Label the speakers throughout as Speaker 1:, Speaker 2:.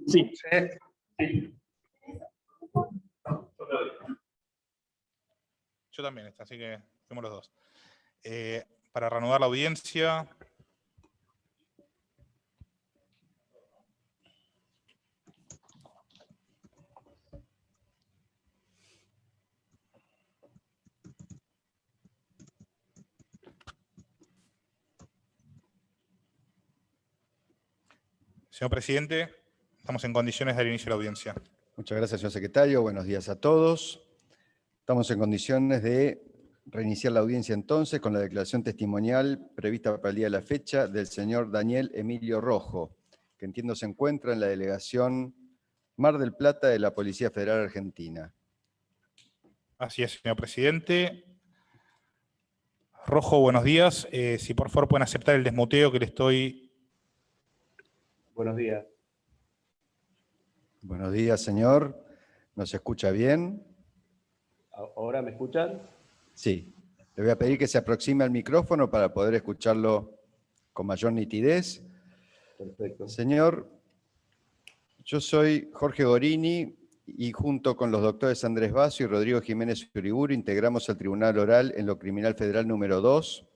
Speaker 1: Sí.
Speaker 2: Yo también, así que fuimos los dos. Para reanudar la audiencia. Señor presidente, estamos en condiciones de dar inicio a la audiencia.
Speaker 3: Muchas gracias, señor secretario. Buenos días a todos. Estamos en condiciones de reiniciar la audiencia entonces con la declaración testimonial prevista para el día de la fecha del señor Daniel Emilio Rojo, que entiendo se encuentra en la delegación Mar del Plata de la Policía Federal Argentina.
Speaker 2: Así es, señor presidente. Rojo, buenos días. Si por favor pueden aceptar el desmuteo que le estoy...
Speaker 4: Buenos días.
Speaker 3: Buenos días, señor. ¿Nos escucha bien?
Speaker 4: ¿Ahora me escuchan?
Speaker 3: Sí. Le voy a pedir que se aproxime al micrófono para poder escucharlo con mayor nitidez.
Speaker 4: Perfecto.
Speaker 3: Señor, yo soy Jorge Gorini y junto con los doctores Andrés Basso y Rodrigo Jiménez Uriburu integramos el Tribunal Oral en lo Criminal Federal número 2,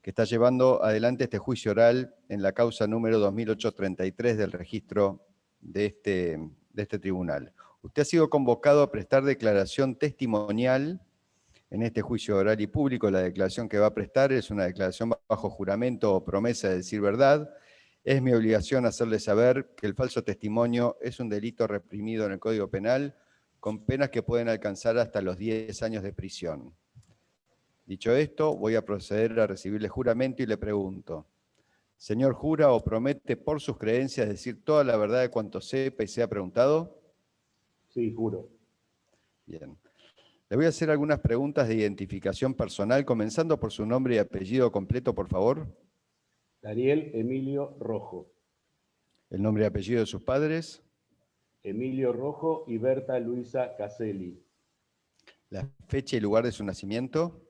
Speaker 3: que está llevando adelante este juicio oral en la causa número 2833 del registro de este tribunal. Usted ha sido convocado a prestar declaración testimonial en este juicio oral y público. La declaración que va a prestar es una declaración bajo juramento o promesa de decir verdad. Es mi obligación hacerle saber que el falso testimonio es un delito reprimido en el Código Penal con penas que pueden alcanzar hasta los 10 años de prisión. Dicho esto, voy a proceder a recibirle juramento y le pregunto, ¿señor jura o promete por sus creencias decir toda la verdad de cuanto sepa y sea preguntado?
Speaker 4: Sí, juro.
Speaker 3: Bien. Le voy a hacer algunas preguntas de identificación personal, comenzando por su nombre y apellido completo, por favor.
Speaker 4: Daniel Emilio Rojo.
Speaker 3: El nombre y apellido de sus padres.
Speaker 4: Emilio Rojo y Berta Luisa Caselli.
Speaker 3: La fecha y lugar de su nacimiento.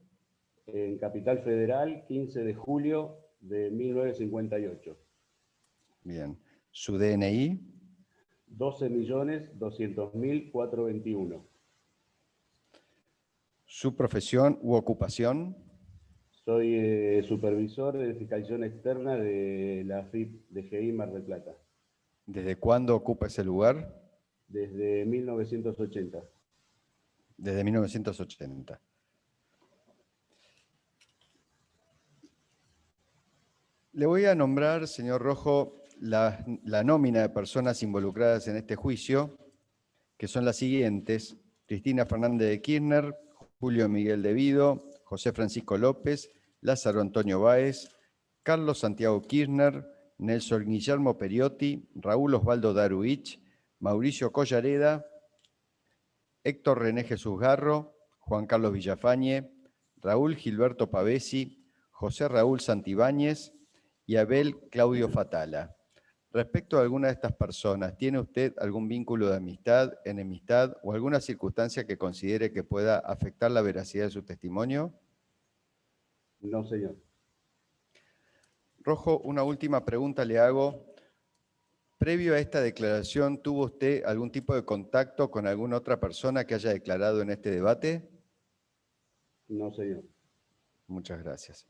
Speaker 4: En Capital Federal, 15 de julio de 1958.
Speaker 3: Bien. Su DNI.
Speaker 4: 12.200.421.
Speaker 3: Su profesión u ocupación.
Speaker 4: Soy supervisor de fiscalización externa de la FIP de GI Mar del Plata.
Speaker 3: ¿Desde cuándo ocupa ese lugar?
Speaker 4: Desde 1980.
Speaker 3: Desde 1980. Le voy a nombrar, señor Rojo, la nómina de personas involucradas en este juicio, que son las siguientes: Cristina Fernández de Kirchner, Julio Miguel de Vido, José Francisco López, Lázaro Antonio Báez, Carlos Santiago Kirchner, Nelson Guillermo Periotti, Raúl Osvaldo Daruich, Mauricio Collareda, Héctor René Jesús Garro, Juan Carlos Villafañe, Raúl Gilberto Pavesi, José Raúl Santibáñez y Abel Claudio Fatala. Respecto a alguna de estas personas, ¿tiene usted algún vínculo de amistad, enemistad o alguna circunstancia que considere que pueda afectar la veracidad de su testimonio?
Speaker 4: No, señor.
Speaker 3: Rojo, una última pregunta le hago. Previo a esta declaración, ¿tuvo usted algún tipo de contacto con alguna otra persona que haya declarado en este debate?
Speaker 4: No, señor.
Speaker 3: Muchas gracias.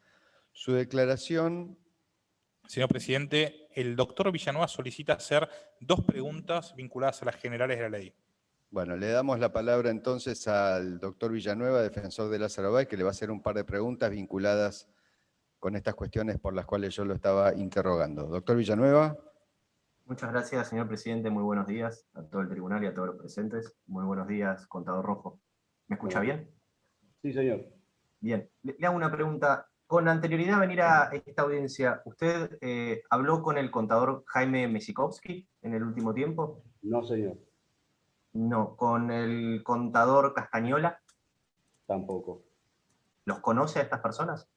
Speaker 3: Su declaración...
Speaker 2: Señor presidente, el doctor Villanueva solicita hacer 2 preguntas vinculadas a las generales de la ley.
Speaker 3: Bueno, le damos la palabra entonces al doctor Villanueva, defensor de Lázaro Báez, que le va a hacer un par de preguntas vinculadas con estas cuestiones por las cuales yo lo estaba interrogando. Doctor Villanueva.
Speaker 5: Muchas gracias, señor presidente. Muy buenos días a todo el tribunal y a todos los presentes. Muy buenos días, contador Rojo. ¿Me escucha bien?
Speaker 4: Sí, señor.
Speaker 5: Bien. Le hago una pregunta. Con anterioridad a venir a esta audiencia, ¿usted habló con el contador Jaime Mesikovsky en el último tiempo?
Speaker 4: No, señor.
Speaker 5: No. ¿Con el contador Castañola?
Speaker 4: Tampoco.
Speaker 5: ¿Los conoce a estas personas?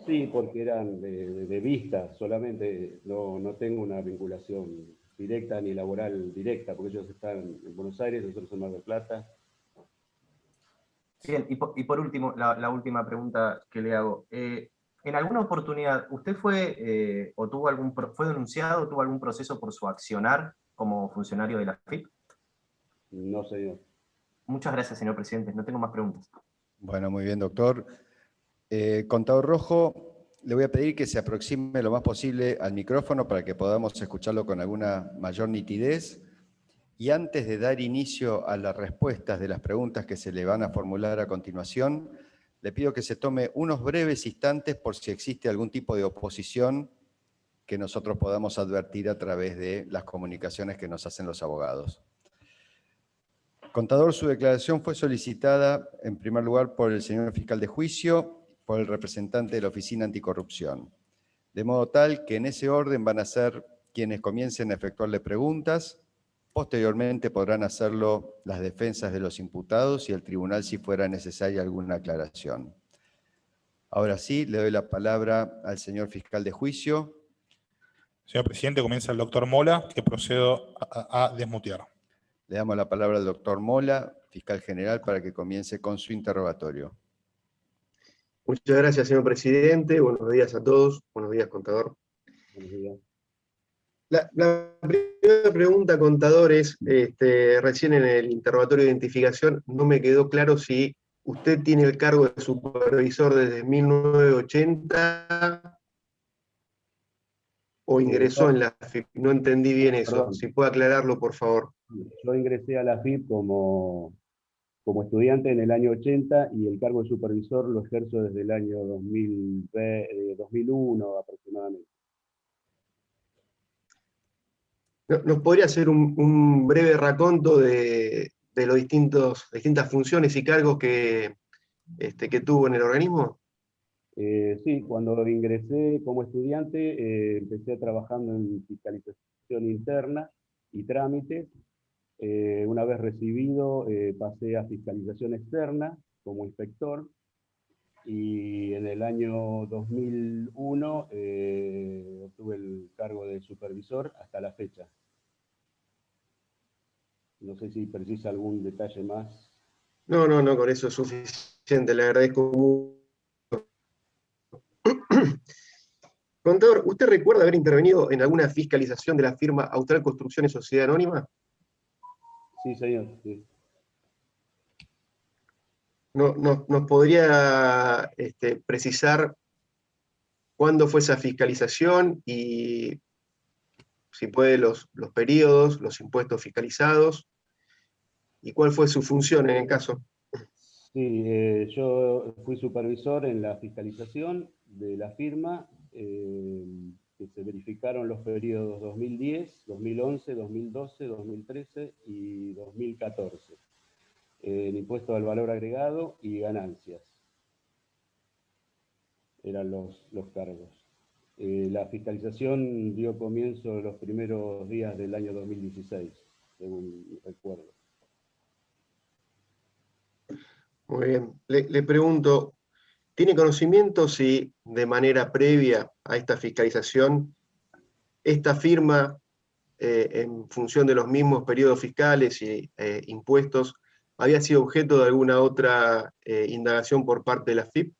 Speaker 4: Sí, porque eran de vista solamente. No tengo una vinculación directa ni laboral directa, porque ellos están en Buenos Aires, nosotros en Mar del Plata.
Speaker 5: Bien, y por último, la última pregunta que le hago. ¿En alguna oportunidad usted fue denunciado, tuvo algún proceso por su accionar como funcionario de la FIP?
Speaker 4: No, señor.
Speaker 5: Muchas gracias, señor presidente. No tengo más preguntas.
Speaker 3: Bueno, muy bien, doctor. Contador Rojo, le voy a pedir que se aproxime lo más posible al micrófono para que podamos escucharlo con alguna mayor nitidez. Y antes de dar inicio a las respuestas de las preguntas que se le van a formular a continuación, le pido que se tome unos breves instantes por si existe algún tipo de oposición que nosotros podamos advertir a través de las comunicaciones que nos hacen los abogados. Contador, su declaración fue solicitada en primer lugar por el señor fiscal de juicio, por el representante de la Oficina Anticorrupción. De modo tal que en ese orden van a ser quienes comiencen a efectuarle preguntas. Posteriormente podrán hacerlo las defensas de los imputados y el tribunal si fuera necesaria alguna aclaración. Ahora sí, le doy la palabra al señor fiscal de juicio.
Speaker 2: Señor presidente, comienza el doctor Mola, que procedo a desmutear.
Speaker 3: Le damos la palabra al doctor Mola, fiscal general, para que comience con su interrogatorio.
Speaker 1: Muchas gracias, señor presidente. Buenos días a todos. Buenos días, contador.
Speaker 4: Buenos días.
Speaker 1: La primera pregunta, contador, es, recién en el interrogatorio de identificación no me quedó claro si usted tiene el cargo de supervisor desde 1980 o ingresó en la FIP. No entendí bien eso.
Speaker 4: Perdón.
Speaker 1: Si puede aclararlo, por favor.
Speaker 4: Yo ingresé a la FIP como estudiante en el año 80 y el cargo de supervisor lo ejerzo desde el año 2001 aproximadamente.
Speaker 1: ¿Nos podría hacer un breve raconto de los distintas funciones y cargos que tuvo en el organismo?
Speaker 4: Sí, cuando ingresé como estudiante empecé trabajando en fiscalización interna y trámites. Una vez recibido pasé a fiscalización externa como inspector y en el año 2001 obtuve el cargo de supervisor hasta la fecha. No sé si precisa algún detalle más.
Speaker 1: No, con eso es suficiente, le agradezco mucho. Contador, ¿usted recuerda haber intervenido en alguna fiscalización de la firma Austral Construcciones Sociedad Anónima?
Speaker 4: Sí, señor. Sí.
Speaker 1: ¿Nos podría precisar cuándo fue esa fiscalización y, si puede, los periodos, los impuestos fiscalizados y cuál fue su función en el caso?
Speaker 4: Sí, yo fui supervisor en la fiscalización de la firma, que se verificaron los periodos 2010, 2011, 2012, 2013 y 2014. El impuesto al valor agregado y ganancias eran los cargos. La fiscalización dio comienzo los primeros días del año 2016, según recuerdo.
Speaker 1: Muy bien. Le pregunto, ¿tiene conocimiento si de manera previa a esta fiscalización, esta firma, en función de los mismos periodos fiscales y impuestos, había sido objeto de alguna otra indagación por parte de la FIP?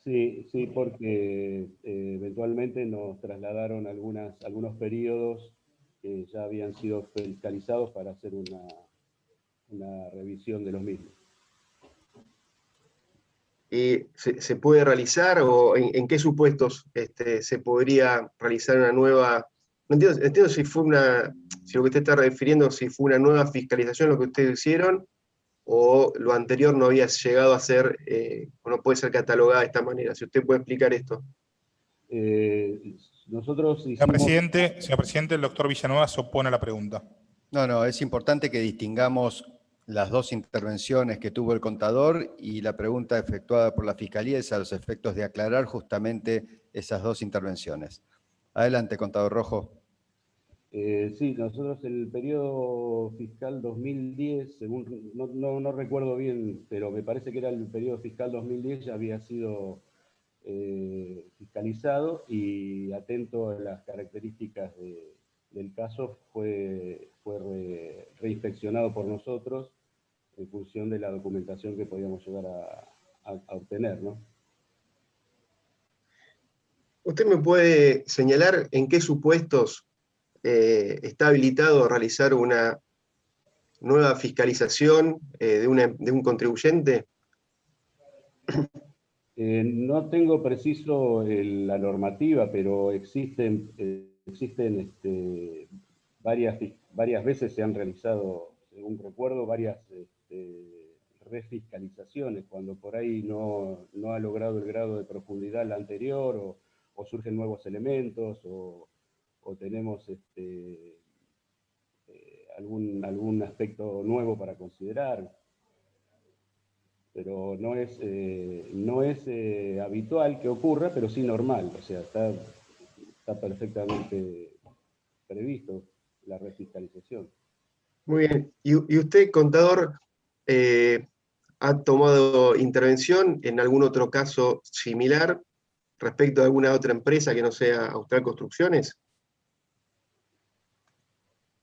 Speaker 4: Sí, porque eventualmente nos trasladaron algunos periodos que ya habían sido fiscalizados para hacer una revisión de los mismos.
Speaker 1: ¿Y se puede realizar o en qué supuestos se podría realizar una nueva? No entiendo si lo que usted está refiriendo, si fue una nueva fiscalización lo que ustedes hicieron, o lo anterior no había llegado a ser, o no puede ser catalogada de esta manera. Si usted puede explicar esto.
Speaker 4: Nosotros
Speaker 2: Señor
Speaker 4: hicimos...
Speaker 2: presidente, el doctor Villanueva se opone a la pregunta.
Speaker 3: No, es importante que distingamos las dos intervenciones que tuvo el contador y la pregunta efectuada por la Fiscalía es a los efectos de aclarar justamente esas dos intervenciones. Adelante, contador Rojo.
Speaker 4: Sí, nosotros el periodo fiscal 2010, según, no recuerdo bien, pero me parece que era el periodo fiscal 2010, ya había sido fiscalizado y atento a las características del caso fue reinspeccionado por nosotros en función de la documentación que podíamos llegar a obtener, ¿no?
Speaker 1: ¿Usted me puede señalar en qué supuestos está habilitado a realizar una nueva fiscalización de un contribuyente?
Speaker 4: No tengo preciso la normativa, pero existen varias veces se han realizado, según recuerdo, varias refiscalizaciones, cuando por ahí no ha logrado el grado de profundidad la anterior, o surgen nuevos elementos, o tenemos algún aspecto nuevo para considerar. Pero no es habitual que ocurra, pero sí normal, o sea, está perfectamente previsto la refiscalización.
Speaker 1: Muy bien. ¿Y usted, contador, ha tomado intervención en algún otro caso similar respecto a alguna otra empresa que no sea Austral Construcciones?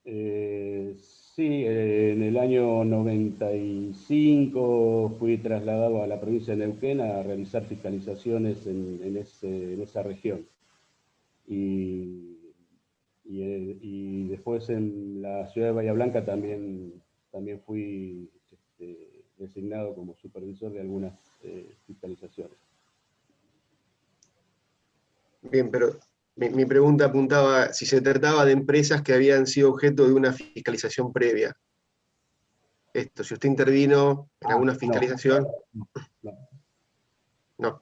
Speaker 4: Sí, en el año 95 fui trasladado a la provincia de Neuquén a realizar fiscalizaciones en esa región. Y después en la ciudad de Bahía Blanca también fui designado como supervisor de algunas fiscalizaciones.
Speaker 1: Bien, pero mi pregunta apuntaba si se trataba de empresas que habían sido objeto de una fiscalización previa. Si usted intervino en alguna fiscalización. No.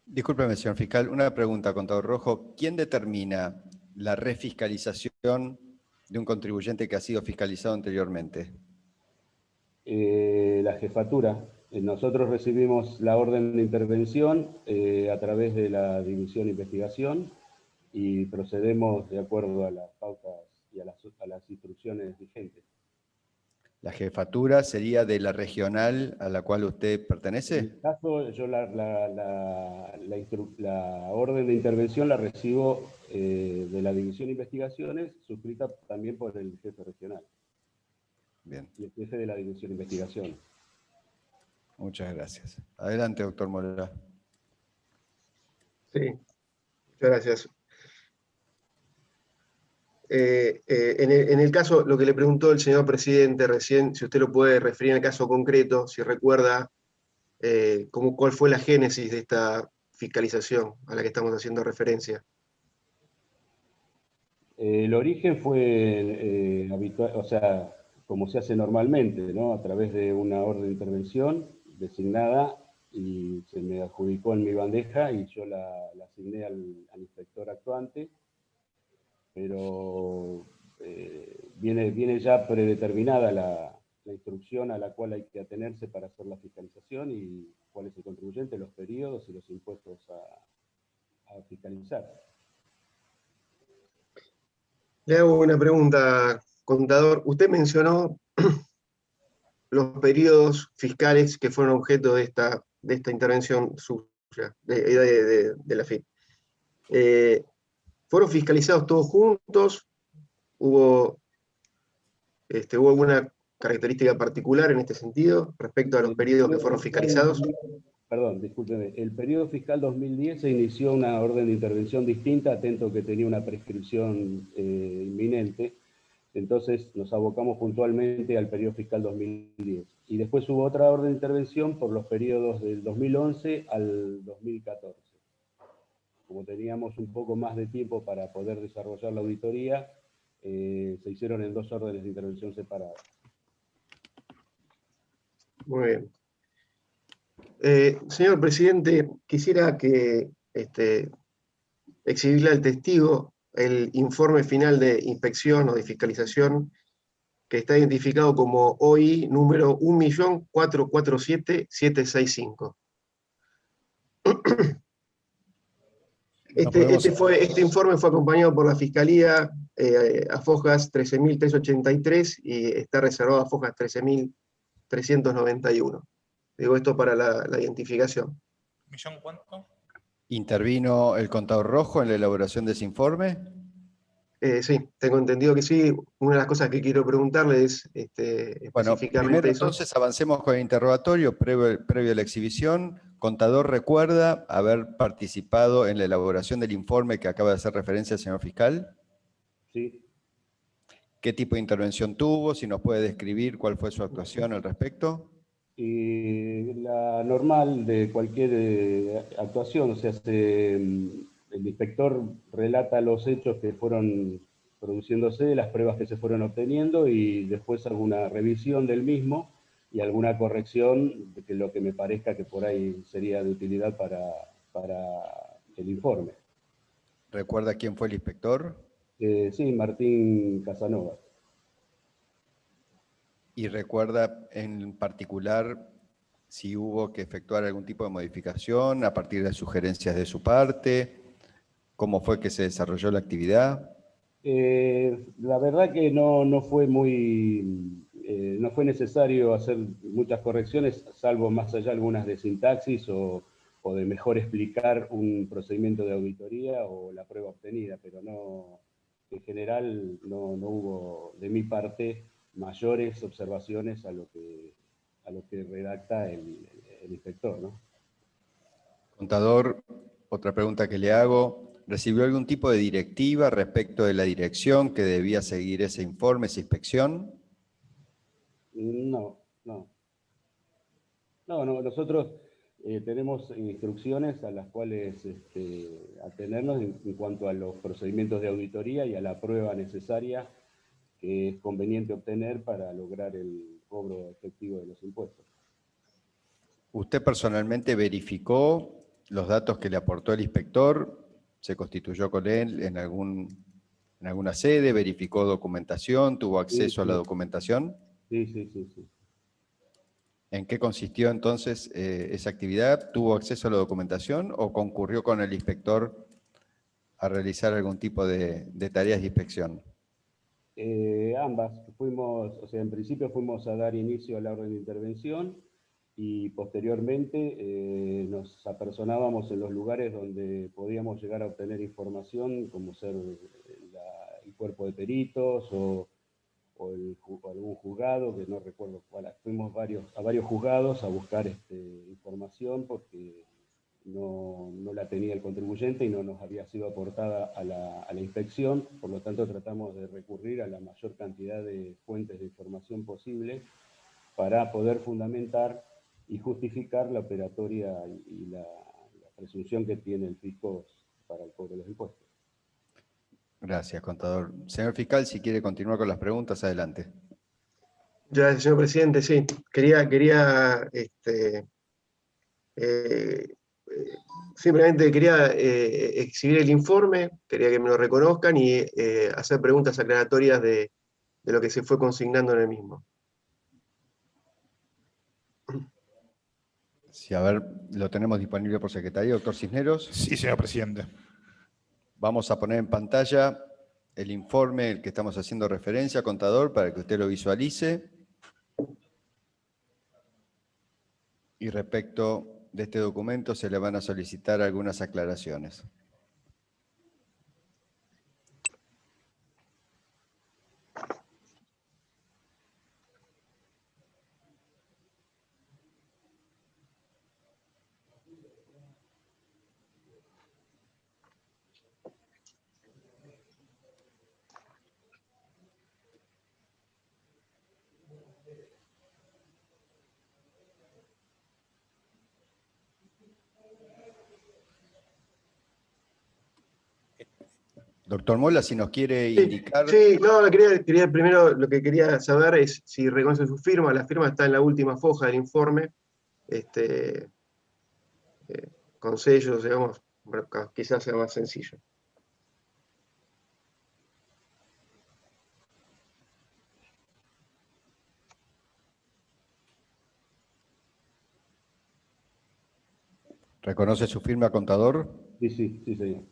Speaker 3: Discúlpeme, señor fiscal, una pregunta, contador Rojo. ¿Quién determina la refiscalización de un contribuyente que ha sido fiscalizado anteriormente?
Speaker 4: La jefatura. Nosotros recibimos la orden de intervención a través de la División de Investigación y procedemos de acuerdo a las pautas y a las instrucciones vigentes.
Speaker 3: ¿La jefatura sería de la regional a la cual usted pertenece?
Speaker 4: En mi caso, yo la orden de intervención la recibo de la División de Investigaciones, suscrita también por el jefe regional.
Speaker 3: Bien.
Speaker 4: Y el jefe de la División de Investigación.
Speaker 3: Muchas gracias. Adelante, doctor Morera.
Speaker 1: Sí, muchas gracias. En el caso, lo que le preguntó el señor presidente recién, si usted lo puede referir al caso concreto, si recuerda cuál fue la génesis de esta fiscalización a la que estamos haciendo referencia.
Speaker 4: El origen fue habitual, o sea, como se hace normalmente, ¿no? A través de una orden de intervención designada, y se me adjudicó en mi bandeja y yo la asigné al inspector actuante, pero viene ya predeterminada la instrucción a la cual hay que atenerse para hacer la fiscalización y cuál es el contribuyente, los periodos y los impuestos a fiscalizar.
Speaker 1: Le hago una pregunta, contador. Usted mencionó los periodos fiscales que fueron objeto de esta intervención suya, de la FIP. ¿Fueron fiscalizados todos juntos? ¿Hubo alguna característica particular en este sentido respecto a los periodos que fueron fiscalizados?
Speaker 4: Perdón, discúlpeme. El periodo fiscal 2010 se inició una orden de intervención distinta, atento que tenía una prescripción inminente. Entonces nos abocamos puntualmente al periodo fiscal 2010. Y después hubo otra orden de intervención por los periodos del 2011 al 2014. Como teníamos un poco más de tiempo para poder desarrollar la auditoría, se hicieron en 2 órdenes de intervención separadas.
Speaker 1: Muy bien. Señor presidente, quisiera que exhibirle al testigo el informe final de inspección o de fiscalización que está identificado como OI número 1.447.765. Este informe fue acompañado por la Fiscalía a fojas 13.383 y está reservado a fojas 13.391. Digo esto para la identificación.
Speaker 2: ¿Millón cuánto?
Speaker 3: ¿Intervino el contador Rojo en la elaboración de ese informe?
Speaker 1: Sí, tengo entendido que sí. Una de las cosas que quiero preguntarle es
Speaker 3: Bueno,
Speaker 1: específicamente
Speaker 3: primero
Speaker 1: eso.
Speaker 3: entonces avancemos con el interrogatorio previo a la exhibición. Contador, ¿recuerda haber participado en la elaboración del informe que acaba de hacer referencia al señor fiscal?
Speaker 4: Sí.
Speaker 3: ¿Qué tipo de intervención tuvo? Si nos puede describir cuál fue su actuación al respecto.
Speaker 4: Y la normal de cualquier actuación, o sea, el inspector relata los hechos que fueron produciéndose, las pruebas que se fueron obteniendo y después alguna revisión del mismo y alguna corrección de lo que me parezca que por ahí sería de utilidad para el informe.
Speaker 3: ¿Recuerda quién fue el inspector?
Speaker 4: Sí, Martín Casanova.
Speaker 3: ¿Y recuerda en particular si hubo que efectuar algún tipo de modificación a partir de sugerencias de su parte? ¿Cómo fue que se desarrolló la actividad?
Speaker 4: La verdad que no fue no fue necesario hacer muchas correcciones, salvo más allá algunas de sintaxis o de mejor explicar un procedimiento de auditoría o la prueba obtenida, pero en general no hubo de mi parte mayores observaciones a lo que redacta el inspector, ¿no?
Speaker 3: Contador, otra pregunta que le hago. ¿Recibió algún tipo de directiva respecto de la dirección que debía seguir ese informe, esa inspección?
Speaker 4: No, no. No, nosotros tenemos instrucciones a las cuales atenernos en cuanto a los procedimientos de auditoría y a la prueba necesaria que es conveniente obtener para lograr el cobro efectivo de los impuestos.
Speaker 3: ¿Usted personalmente verificó los datos que le aportó el inspector? ¿Se constituyó con él en alguna sede? ¿Verificó documentación? ¿Tuvo acceso a la documentación?
Speaker 4: Sí.
Speaker 3: ¿En qué consistió entonces esa actividad? ¿Tuvo acceso a la documentación o concurrió con el inspector a realizar algún tipo de tareas de inspección?
Speaker 4: Ambas. En principio fuimos a dar inicio a la orden de intervención y posteriormente nos apersonábamos en los lugares donde podíamos llegar a obtener información, como ser el cuerpo de peritos o algún juzgado, que no recuerdo cuál. Fuimos a varios juzgados a buscar información porque no la tenía el contribuyente y no nos había sido aportada a la inspección, por lo tanto tratamos de recurrir a la mayor cantidad de fuentes de información posible para poder fundamentar y justificar la operatoria y la presunción que tiene el fisco para el cobro de los impuestos.
Speaker 3: Gracias, contador. Señor fiscal, si quiere continuar con las preguntas, adelante.
Speaker 1: Gracias, señor presidente. Sí, quería simplemente quería exhibir el informe, quería que me lo reconozcan y hacer preguntas aclaratorias de lo que se fue consignando en el mismo.
Speaker 3: Sí, a ver, lo tenemos disponible por secretaría, doctor Cisneros.
Speaker 2: Sí, señor presidente.
Speaker 3: Vamos a poner en pantalla el informe al que estamos haciendo referencia, contador, para que usted lo visualice. Y respecto de este documento se le van a solicitar algunas aclaraciones. Doctor Mola, si nos quiere indicar...
Speaker 1: Sí, no, quería primero, lo que quería saber es si reconoce su firma. La firma está en la última foja del informe, con sellos, digamos, quizás sea más sencillo.
Speaker 3: ¿Reconoce su firma, contador?
Speaker 4: Sí, señor.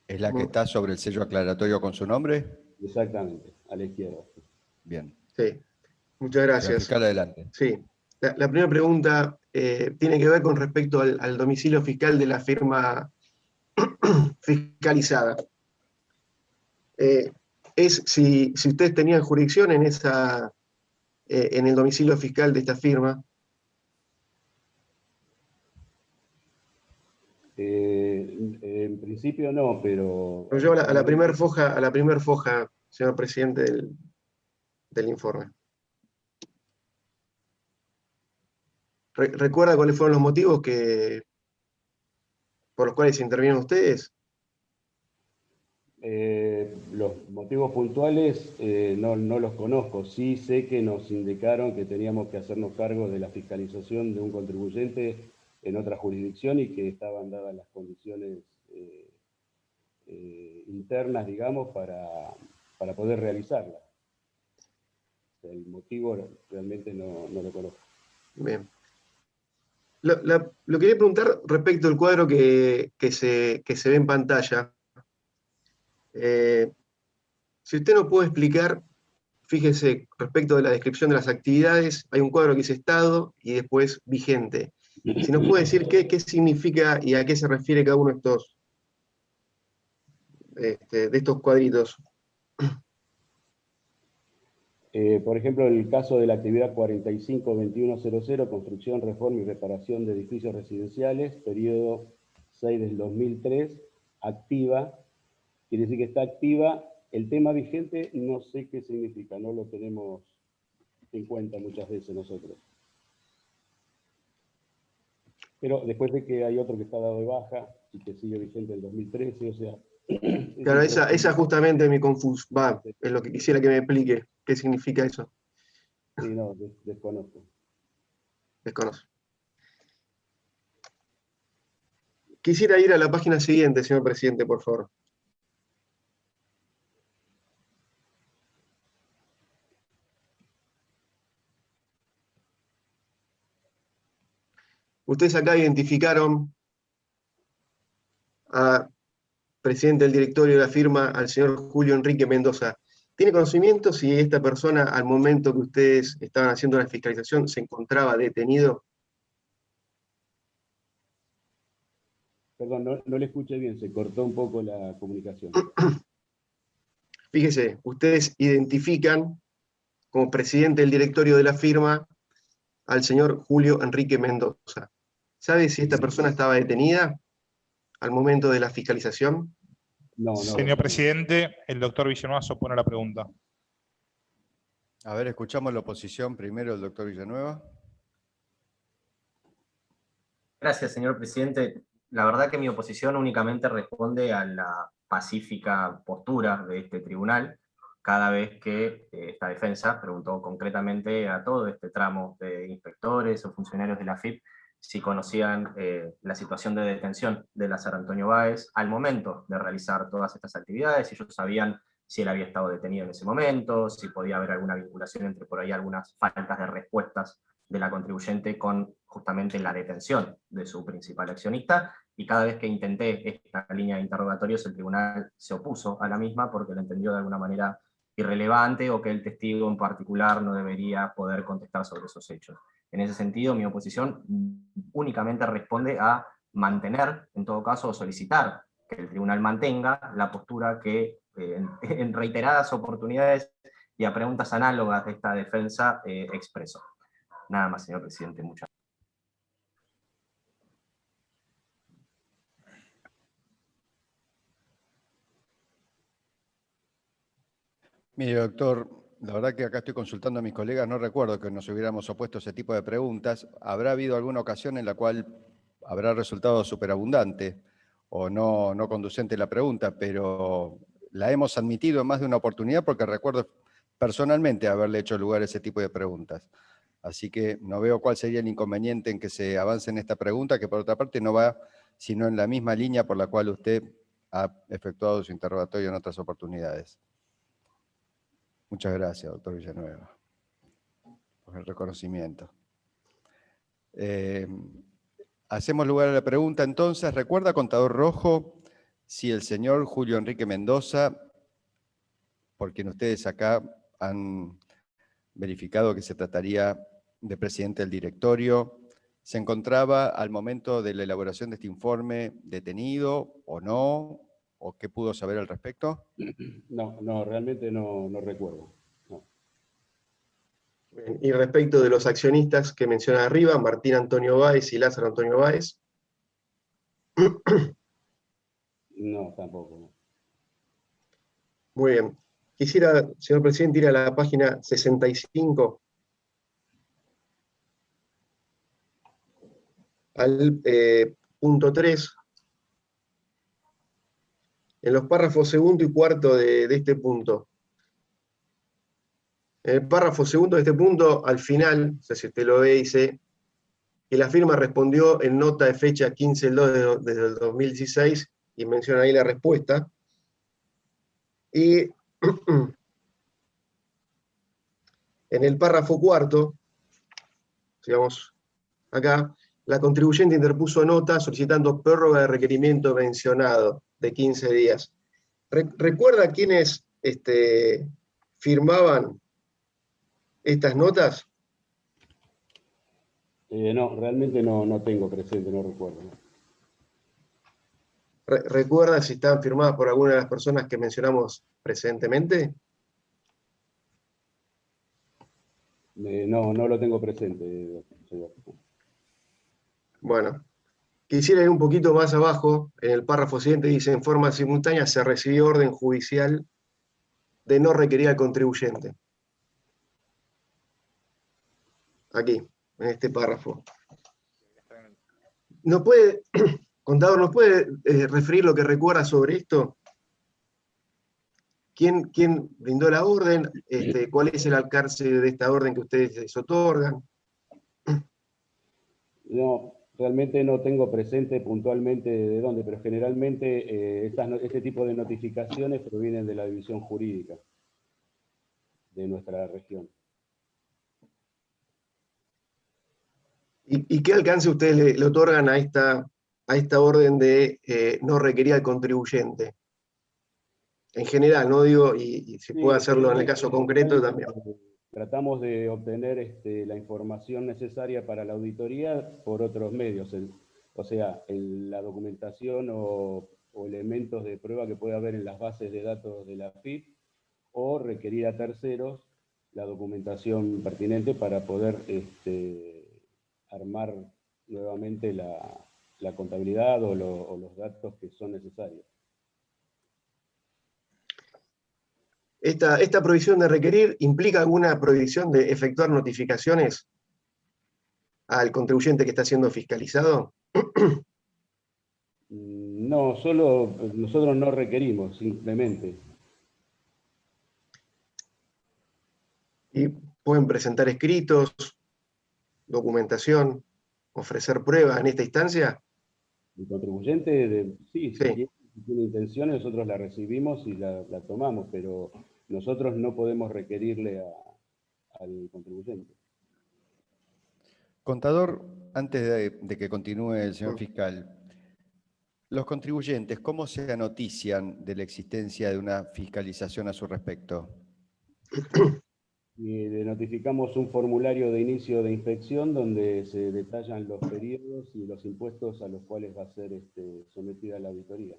Speaker 3: ¿Es la que está sobre el sello aclaratorio con su nombre?
Speaker 4: Exactamente, a la izquierda.
Speaker 3: Bien.
Speaker 1: Sí, muchas
Speaker 3: Señor
Speaker 1: gracias.
Speaker 3: fiscal, adelante.
Speaker 1: Sí, la primera pregunta tiene que ver con respecto al domicilio fiscal de la firma fiscalizada. Es si ustedes tenían jurisdicción en el domicilio fiscal de esta firma.
Speaker 4: En principio no, pero...
Speaker 1: Lo llevo a la primer foja, señor presidente, del informe. ¿Recuerda cuáles fueron los motivos por los cuales intervienen ustedes?
Speaker 4: Los motivos puntuales no los conozco. Sí sé que nos indicaron que teníamos que hacernos cargo de la fiscalización de un contribuyente en otra jurisdicción y que estaban dadas las condiciones internas, digamos, para poder realizarla. El motivo realmente no lo conozco.
Speaker 1: Bien. Lo quería preguntar respecto al cuadro que se ve en pantalla. Si usted nos puede explicar, fíjese, respecto de la descripción de las actividades, hay un cuadro que dice estado y después vigente. Si nos puede decir qué significa y a qué se refiere cada uno de estos cuadritos.
Speaker 4: Por ejemplo, el caso de la actividad 452100, construcción, reforma y reparación de edificios residenciales, periodo 6 del 2003, activa, quiere decir que está activa. El tema vigente no sé qué significa, no lo tenemos en cuenta muchas veces nosotros. Pero después de que hay otro que está dado de baja y que sigue vigente en 2013, o sea...
Speaker 1: Claro, esa justamente me confuso. Es lo que quisiera que me explique. ¿Qué significa eso?
Speaker 4: Sí, no, desconozco.
Speaker 1: Desconozco. Quisiera ir a la página siguiente, señor presidente, por favor. Ustedes acá identificaron al presidente del directorio de la firma, al señor Julio Enrique Mendoza. ¿Tiene conocimiento si esta persona, al momento que ustedes estaban haciendo la fiscalización, se encontraba detenido?
Speaker 4: Perdón, no le escuché bien, se cortó un poco la comunicación.
Speaker 1: Fíjese, ustedes identifican como presidente del directorio de la firma al señor Julio Enrique Mendoza. ¿Sabe si esta persona estaba detenida al momento de la fiscalización?
Speaker 4: No.
Speaker 2: Señor presidente, el doctor Villanueva opone la pregunta.
Speaker 3: A ver, escuchamos la oposición primero, el doctor Villanueva.
Speaker 5: Gracias, señor presidente. La verdad que mi oposición únicamente responde a la pacífica postura de este tribunal cada vez que esta defensa preguntó concretamente a todo este tramo de inspectores o funcionarios de la AFIP si conocían la situación de detención de Lázaro Antonio Báez al momento de realizar todas estas actividades, si ellos sabían si él había estado detenido en ese momento, si podía haber alguna vinculación entre por ahí algunas faltas de respuestas de la contribuyente con justamente la detención de su principal accionista, y cada vez que intenté esta línea de interrogatorios el tribunal se opuso a la misma porque lo entendió de alguna manera irrelevante o que el testigo en particular no debería poder contestar sobre esos hechos. En ese sentido, mi oposición únicamente responde a mantener, en todo caso, o solicitar que el tribunal mantenga la postura que en reiteradas oportunidades y a preguntas análogas de esta defensa expresó. Nada más, señor presidente, muchas gracias.
Speaker 3: Mire, doctor, la verdad que acá estoy consultando a mis colegas, no recuerdo que nos hubiéramos opuesto a ese tipo de preguntas. ¿Habrá habido alguna ocasión en la cual habrá resultado superabundante o no conducente la pregunta, pero la hemos admitido en más de una oportunidad porque recuerdo personalmente haberle hecho lugar a ese tipo de preguntas? Así que no veo cuál sería el inconveniente en que se avance en esta pregunta, que por otra parte no va sino en la misma línea por la cual usted ha efectuado su interrogatorio en otras oportunidades. Muchas gracias, doctor Villanueva, por el reconocimiento. Hacemos lugar a la pregunta entonces. ¿Recuerda, contador Rojo, si el señor Julio Enrique Mendoza, por quien ustedes acá han verificado que se trataría de presidente del directorio, se encontraba al momento de la elaboración de este informe detenido o no? ¿O qué pudo saber al respecto?
Speaker 4: No, realmente no recuerdo. No.
Speaker 1: Bien. Y respecto de los accionistas que menciona arriba, Martín Antonio Báez y Lázaro Antonio Báez.
Speaker 4: No, tampoco. No.
Speaker 1: Muy bien. Quisiera, señor presidente, ir a la página 65, al punto 3, en los párrafos segundo y cuarto de este punto. En el párrafo segundo de este punto, al final, no sé si usted lo ve, dice que la firma respondió en nota de fecha 15/2 desde el 2016, y menciona ahí la respuesta. Y en el párrafo cuarto, digamos, acá, la contribuyente interpuso nota solicitando prórroga de requerimiento mencionado de 15 días. ¿Recuerda quiénes firmaban estas notas?
Speaker 4: No, realmente no tengo presente, no recuerdo. ¿No?
Speaker 1: ¿Recuerda si estaban firmadas por alguna de las personas que mencionamos precedentemente?
Speaker 4: No lo tengo presente, señor.
Speaker 1: Bueno, quisiera ir un poquito más abajo, en el párrafo siguiente dice, en forma simultánea se recibió orden judicial de no requerir al contribuyente. Aquí, en este párrafo. ¿Nos puede, contador, nos puede referir lo que recuerda sobre esto? ¿Quién brindó la orden? ¿Cuál es el alcance de esta orden que ustedes les otorgan?
Speaker 4: No, realmente no tengo presente puntualmente de dónde, pero generalmente este tipo de notificaciones provienen de la división jurídica de nuestra región.
Speaker 1: ¿Y qué alcance ustedes le otorgan a esta orden de no requerir al contribuyente? En general, no digo, y si puede hacerlo en el caso concreto también.
Speaker 4: Tratamos de obtener la información necesaria para la auditoría por otros medios, o sea, la documentación o elementos de prueba que puede haber en las bases de datos de la AFIP, o requerir a terceros la documentación pertinente para poder armar nuevamente la contabilidad o los datos que son necesarios.
Speaker 1: ¿Esta prohibición de requerir implica alguna prohibición de efectuar notificaciones al contribuyente que está siendo fiscalizado?
Speaker 4: No, solo nosotros no requerimos, simplemente.
Speaker 1: ¿Y pueden presentar escritos, documentación, ofrecer pruebas en esta instancia?
Speaker 4: El contribuyente, sí,
Speaker 1: Sí.
Speaker 4: si tiene intenciones, nosotros la recibimos y la tomamos, pero nosotros no podemos requerirle al contribuyente.
Speaker 3: Contador, antes de que continúe el señor fiscal, los contribuyentes, ¿cómo se anotician de la existencia de una fiscalización a su respecto?
Speaker 4: Y le notificamos un formulario de inicio de inspección donde se detallan los periodos y los impuestos a los cuales va a ser sometida la auditoría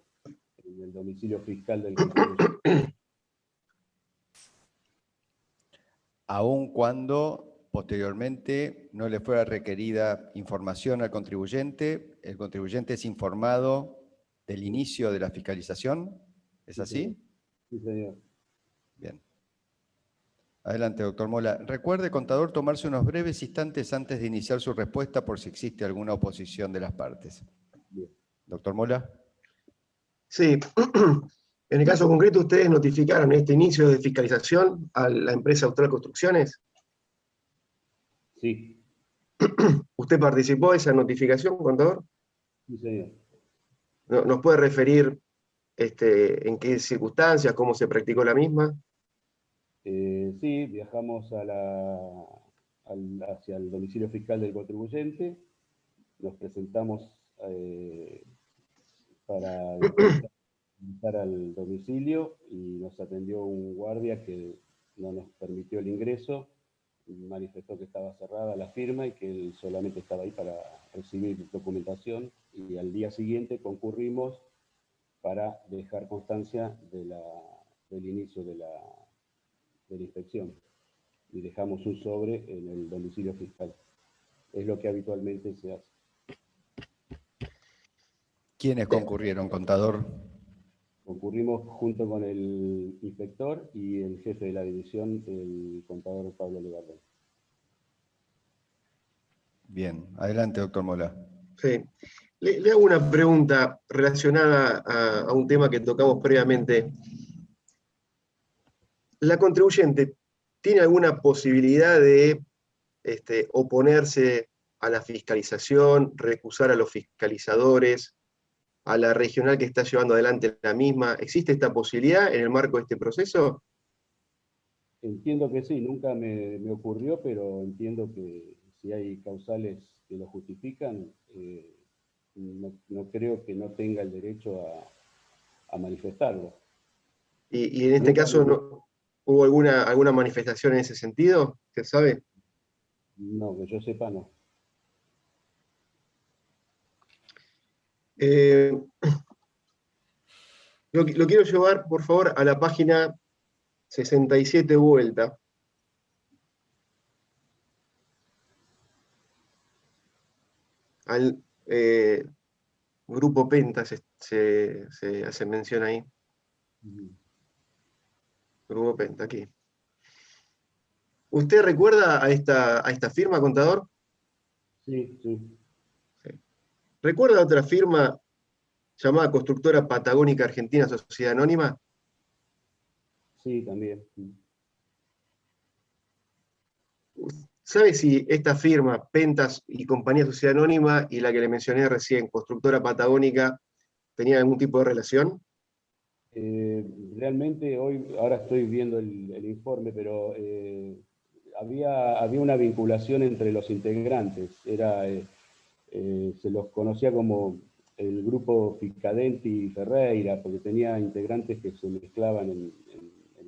Speaker 4: en el domicilio fiscal del contribuyente.
Speaker 3: Aun cuando posteriormente no le fuera requerida información al contribuyente, el contribuyente es informado del inicio de la fiscalización, ¿es así?
Speaker 4: Sí, señor.
Speaker 3: Bien. Adelante, doctor Mola. Recuerde, contador, tomarse unos breves instantes antes de iniciar su respuesta por si existe alguna oposición de las partes.
Speaker 4: Bien.
Speaker 3: Doctor Mola.
Speaker 1: Sí. En el caso concreto, ¿ustedes notificaron este inicio de fiscalización a la empresa Austral Construcciones?
Speaker 4: Sí.
Speaker 1: ¿Usted participó de esa notificación, contador?
Speaker 4: Sí, señor.
Speaker 1: ¿Nos puede referir en qué circunstancias, cómo se practicó la misma?
Speaker 4: Sí, viajamos hacia el domicilio fiscal del contribuyente, nos presentamos para entrar al domicilio y nos atendió un guardia que no nos permitió el ingreso, manifestó que estaba cerrada la firma y que él solamente estaba ahí para recibir documentación, y al día siguiente concurrimos para dejar constancia del inicio de la inspección, y dejamos un sobre en el domicilio fiscal. Es lo que habitualmente se hace.
Speaker 3: ¿Quiénes concurrieron, contador?
Speaker 4: Concurrimos junto con el inspector y el jefe de la división, el contador Pablo Legardón.
Speaker 3: Bien, adelante, doctor Mola.
Speaker 1: Sí. Le hago una pregunta relacionada a un tema que tocamos previamente. ¿La contribuyente tiene alguna posibilidad de oponerse a la fiscalización, recusar a los fiscalizadores, a la regional que está llevando adelante la misma? ¿Existe esta posibilidad en el marco de este proceso?
Speaker 4: Entiendo que sí, nunca me ocurrió, pero entiendo que si hay causales que lo justifican, no creo que no tenga el derecho a manifestarlo.
Speaker 1: Y en este
Speaker 4: Nunca
Speaker 1: caso, ¿hubo alguna manifestación en ese sentido? ¿Usted sabe?
Speaker 4: No, que yo sepa, no.
Speaker 1: Lo quiero llevar, por favor, a la página 67 vuelta. Al grupo Penta se hace mención ahí. Grupo Penta, aquí. ¿Usted recuerda a esta firma, contador?
Speaker 4: Sí, sí.
Speaker 1: Sí. ¿Recuerda otra firma llamada Constructora Patagónica Argentina Sociedad Anónima?
Speaker 4: Sí, también.
Speaker 1: ¿Sabe si esta firma, Pentas y Compañía Sociedad Anónima, y la que le mencioné recién, Constructora Patagónica, tenían algún tipo de relación?
Speaker 4: Realmente ahora estoy viendo el informe, pero había una vinculación entre los integrantes. Se los conocía como el grupo Fiscadenti y Ferreira, porque tenía integrantes que se mezclaban en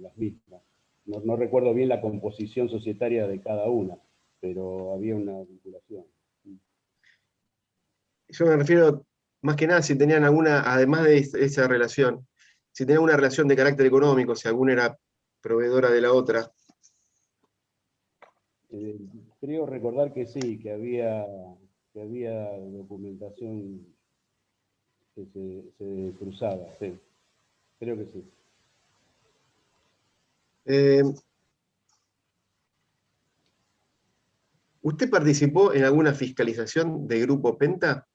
Speaker 4: las mismas. No recuerdo bien la composición societaria de cada una, pero había una vinculación.
Speaker 1: Yo me refiero más que nada si tenían alguna, además de esa relación, si tenían una relación de carácter económico, si alguna era proveedora de la otra.
Speaker 4: Creo recordar que sí, que había documentación que se cruzaba, sí. Creo que sí.
Speaker 1: ¿Usted participó en alguna fiscalización de Grupo Penta?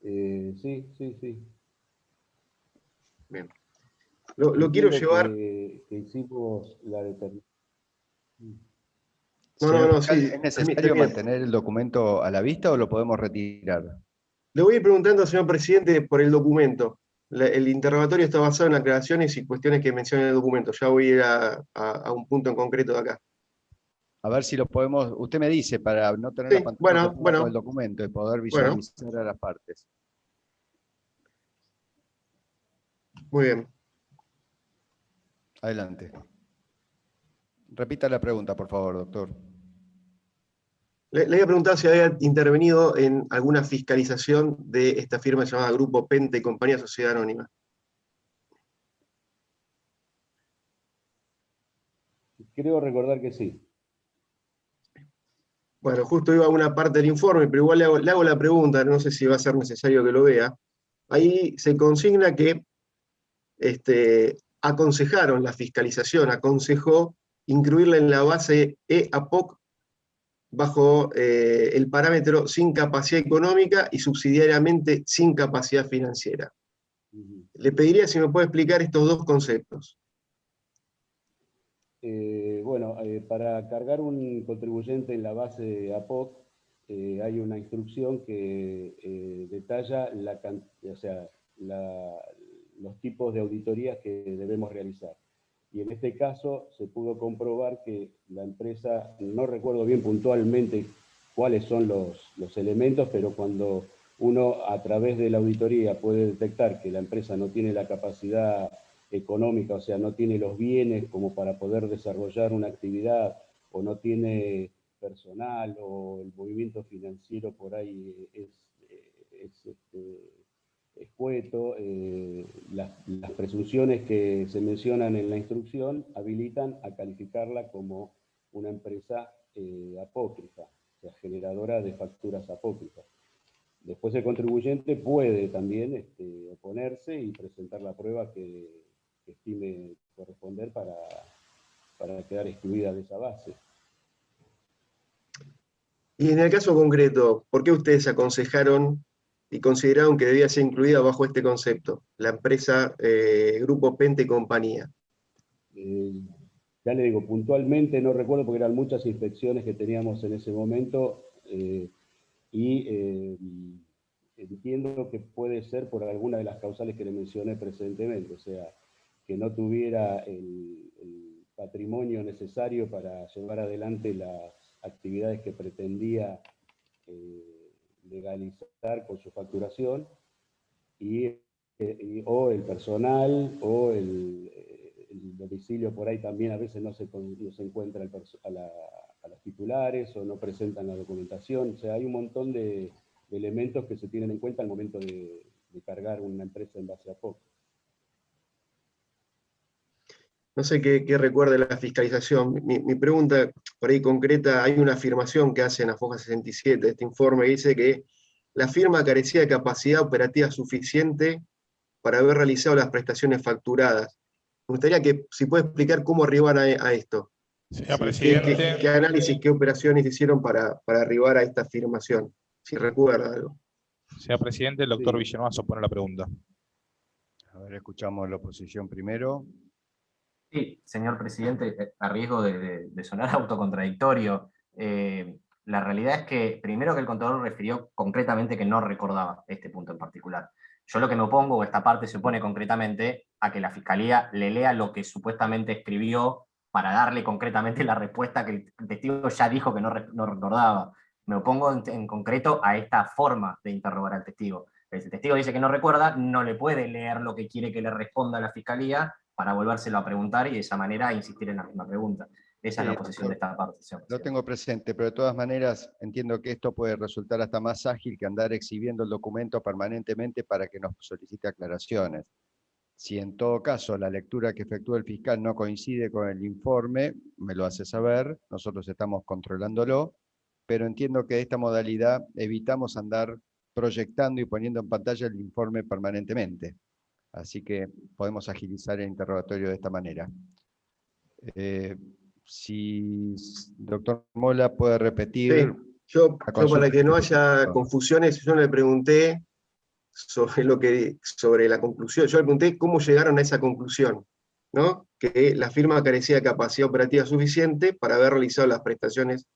Speaker 4: Sí, sí, sí.
Speaker 1: Bien. Lo quiero
Speaker 4: Entiendo
Speaker 1: llevar.
Speaker 4: que hicimos la determinación.
Speaker 3: Señor
Speaker 1: No,
Speaker 3: fiscal,
Speaker 1: sí,
Speaker 3: ¿es necesario mantener el documento a la vista o lo podemos retirar?
Speaker 1: Le voy a ir preguntando, señor presidente, por el documento. El interrogatorio está basado en aclaraciones y cuestiones que menciona el documento. Ya voy a ir a un punto en concreto de acá.
Speaker 3: A ver si lo podemos, usted me dice, para no tener la
Speaker 1: Sí,
Speaker 3: pantalla
Speaker 1: bueno,
Speaker 3: tapada con el documento y poder
Speaker 1: bueno,
Speaker 3: visualizar a las partes.
Speaker 1: muy bien.
Speaker 3: Adelante. Repita la pregunta, por favor, doctor.
Speaker 1: Le había preguntado si había intervenido en alguna fiscalización de esta firma llamada Grupo Penta y Compañía Sociedad Anónima.
Speaker 4: Creo recordar que sí.
Speaker 1: Bueno, justo iba a una parte del informe, pero igual le hago la pregunta, no sé si va a ser necesario que lo vea. Ahí se consigna que aconsejaron la fiscalización, aconsejó incluirla en la base EAPOC bajo el parámetro sin capacidad económica y subsidiariamente sin capacidad financiera. Le pediría si me puede explicar estos dos conceptos.
Speaker 4: Para cargar un contribuyente en la base de APOC, hay una instrucción que detalla los tipos de auditorías que debemos realizar. Y en este caso se pudo comprobar que la empresa, no recuerdo bien puntualmente cuáles son los elementos, pero cuando uno a través de la auditoría puede detectar que la empresa no tiene la capacidad económica, o sea, no tiene los bienes como para poder desarrollar una actividad, o no tiene personal, o el movimiento financiero por ahí es escueto, las presunciones que se mencionan en la instrucción habilitan a calificarla como una empresa apócrifa, o sea, generadora de facturas apócrifas. Después el contribuyente puede también oponerse y presentar la prueba que estime corresponder para quedar excluida de esa base.
Speaker 1: Y en el caso concreto, ¿por qué ustedes aconsejaron y consideraron que debía ser incluida bajo este concepto, la empresa Grupo Penta y compañía?
Speaker 4: Ya le digo, puntualmente no recuerdo porque eran muchas inspecciones que teníamos en ese momento y entiendo que puede ser por alguna de las causales que le mencioné precedentemente, o sea, que no tuviera el patrimonio necesario para llevar adelante las actividades que pretendía legalizar con su facturación, o el personal, o el domicilio por ahí también a veces no se encuentra a las titulares, o no presentan la documentación. O sea, hay un montón de elementos que se tienen en cuenta al momento de cargar una empresa en base a POC.
Speaker 1: No sé qué recuerda la fiscalización. Mi pregunta, por ahí concreta, hay una afirmación que hace en la foja 67 de este informe que dice que la firma carecía de capacidad operativa suficiente para haber realizado las prestaciones facturadas. Me gustaría que, si puede explicar cómo arribar a esto.
Speaker 2: Señor presidente.
Speaker 1: ¿Qué análisis, qué operaciones hicieron para arribar a esta afirmación? Si recuerda algo.
Speaker 2: Señor presidente, el doctor Villanueva opone la pregunta.
Speaker 3: A ver, escuchamos la oposición primero.
Speaker 5: Sí, señor presidente, a riesgo de sonar autocontradictorio, la realidad es que, primero, que el contador refirió concretamente que no recordaba este punto en particular. Yo lo que me opongo, o esta parte se opone concretamente, a que la Fiscalía le lea lo que supuestamente escribió para darle concretamente la respuesta que el testigo ya dijo que no recordaba. Me opongo en concreto a esta forma de interrogar al testigo. Si el testigo dice que no recuerda, no le puede leer lo que quiere que le responda a la Fiscalía para volvérselo a preguntar y de esa manera insistir en la misma pregunta. Esa es la posición de esta parte.
Speaker 3: Lo tengo presente, pero de todas maneras entiendo que esto puede resultar hasta más ágil que andar exhibiendo el documento permanentemente para que nos solicite aclaraciones. Si en todo caso la lectura que efectúa el fiscal no coincide con el informe, me lo hace saber, nosotros estamos controlándolo, pero entiendo que de esta modalidad evitamos andar proyectando y poniendo en pantalla el informe permanentemente. Así que podemos agilizar el interrogatorio de esta manera. Si doctor Mola puede repetir.
Speaker 1: Sí, yo para que no haya confusiones, yo le pregunté sobre la conclusión. Yo le pregunté cómo llegaron a esa conclusión, ¿no? Que la firma carecía de capacidad operativa suficiente para haber realizado las prestaciones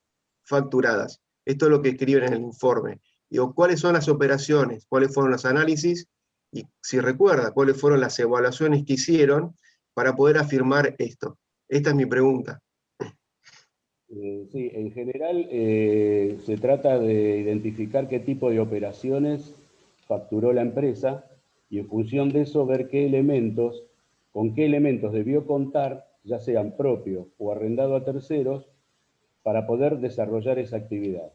Speaker 1: facturadas. Esto es lo que escriben en el informe. Digo, ¿cuáles son las operaciones? ¿Cuáles fueron los análisis? Y si recuerda, ¿cuáles fueron las evaluaciones que hicieron para poder afirmar esto? Esta es mi pregunta.
Speaker 4: Sí, en general se trata de identificar qué tipo de operaciones facturó la empresa y en función de eso ver con qué elementos debió contar, ya sean propios o arrendado a terceros, para poder desarrollar esa actividad.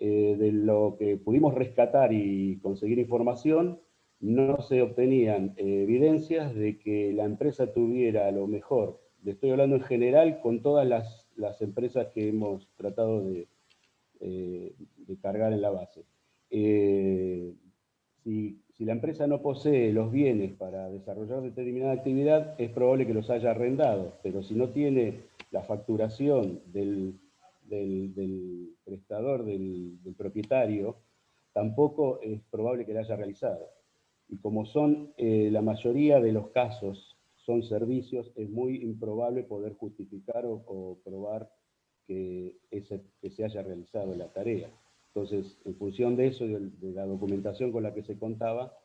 Speaker 4: De lo que pudimos rescatar y conseguir información, no se obtenían evidencias de que la empresa tuviera, a lo mejor, le estoy hablando en general con todas las empresas que hemos tratado de cargar en la base. Si la empresa no posee los bienes para desarrollar determinada actividad, es probable que los haya arrendado, pero si no tiene la facturación del prestador, del propietario, tampoco es probable que la haya realizado. Y como son la mayoría de los casos son servicios, es muy improbable poder justificar o probar que se haya realizado la tarea. Entonces, en función de eso, de la documentación con la que se contaba,